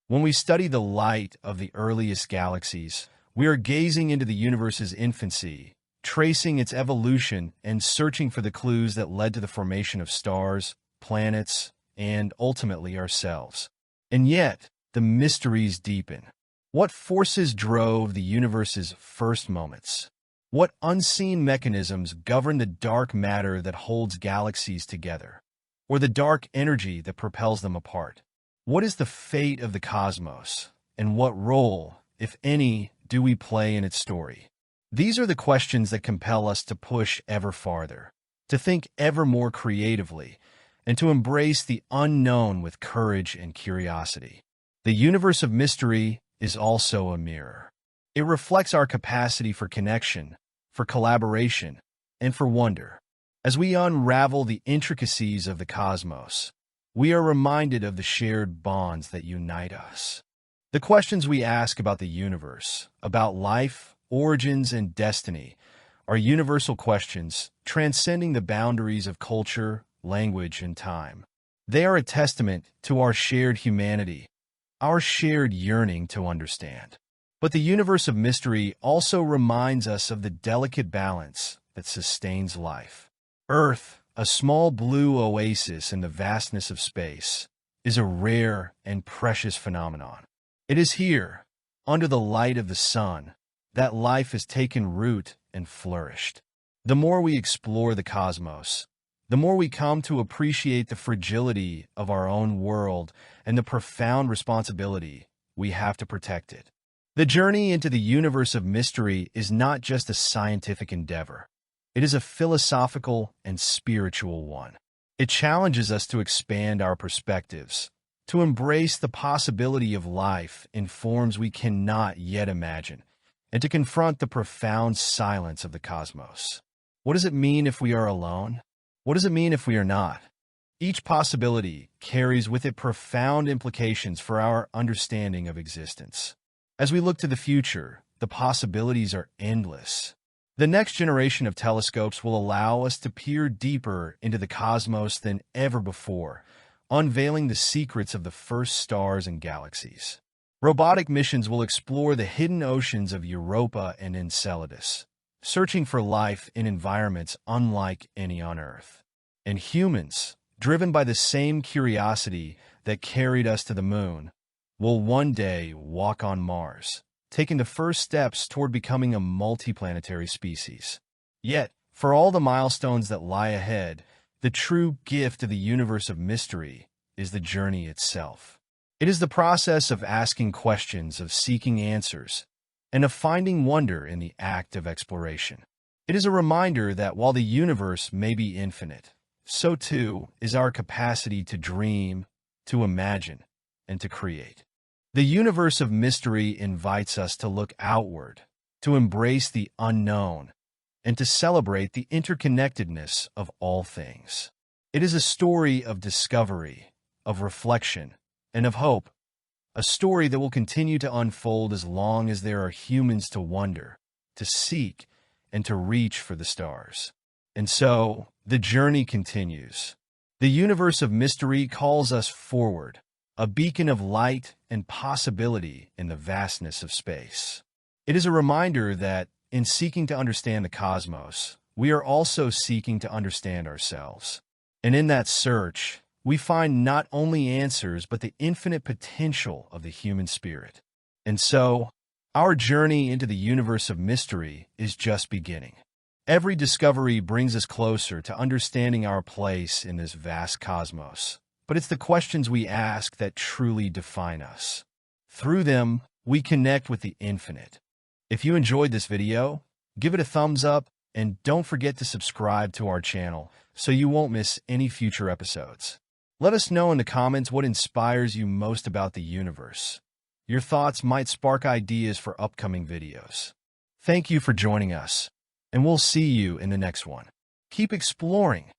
When we study the light of the earliest galaxies, we are gazing into the universe's infancy, tracing its evolution and searching for the clues that led to the formation of stars, planets, and ultimately ourselves. And yet, the mysteries deepen. What forces drove the universe's first moments? What unseen mechanisms govern the dark matter that holds galaxies together, or the dark energy that propels them apart? What is the fate of the cosmos, and what role, if any, do we play in its story? These are the questions that compel us to push ever farther, to think ever more creatively, and to embrace the unknown with courage and curiosity. The universe of mystery is also a mirror. It reflects our capacity for connection, for collaboration, and for wonder. As we unravel the intricacies of the cosmos, we are reminded of the shared bonds that unite us. The questions we ask about the universe, about life, origins, and destiny are universal questions transcending the boundaries of culture, language, and time. They are a testament to our shared humanity, our shared yearning to understand. But the universe of mystery also reminds us of the delicate balance that sustains life. Earth, a small blue oasis in the vastness of space, is a rare and precious phenomenon. It is here, under the light of the sun, that life has taken root and flourished. The more we explore the cosmos, the more we come to appreciate the fragility of our own world and the profound responsibility we have to protect it. The journey into the universe of mystery is not just a scientific endeavor. It is a philosophical and spiritual one. It challenges us to expand our perspectives, to embrace the possibility of life in forms we cannot yet imagine, and to confront the profound silence of the cosmos. What does it mean if we are alone? What does it mean if we are not? Each possibility carries with it profound implications for our understanding of existence. As we look to the future, the possibilities are endless. The next generation of telescopes will allow us to peer deeper into the cosmos than ever before, unveiling the secrets of the first stars and galaxies. Robotic missions will explore the hidden oceans of Europa and Enceladus, searching for life in environments unlike any on Earth. And humans, driven by the same curiosity that carried us to the moon, will one day walk on Mars, taking the first steps toward becoming a multiplanetary species. Yet, for all the milestones that lie ahead, the true gift of the universe of mystery is the journey itself. It is the process of asking questions, of seeking answers, and of finding wonder in the act of exploration. It is a reminder that while the universe may be infinite, so too is our capacity to dream, to imagine, and to create. The universe of mystery invites us to look outward, to embrace the unknown, and to celebrate the interconnectedness of all things. It is a story of discovery, of reflection, and of hope, a story that will continue to unfold as long as there are humans to wonder, to seek, and to reach for the stars. And so, the journey continues. The universe of mystery calls us forward, a beacon of light and possibility in the vastness of space. It is a reminder that, in seeking to understand the cosmos, we are also seeking to understand ourselves. And in that search, we find not only answers, but the infinite potential of the human spirit. And so, our journey into the universe of mystery is just beginning. Every discovery brings us closer to understanding our place in this vast cosmos. But it's the questions we ask that truly define us. Through them, we connect with the infinite. If you enjoyed this video, give it a thumbs up and don't forget to subscribe to our channel so you won't miss any future episodes. Let us know in the comments what inspires you most about the universe. Your thoughts might spark ideas for upcoming videos. Thank you for joining us, and we'll see you in the next one. Keep exploring,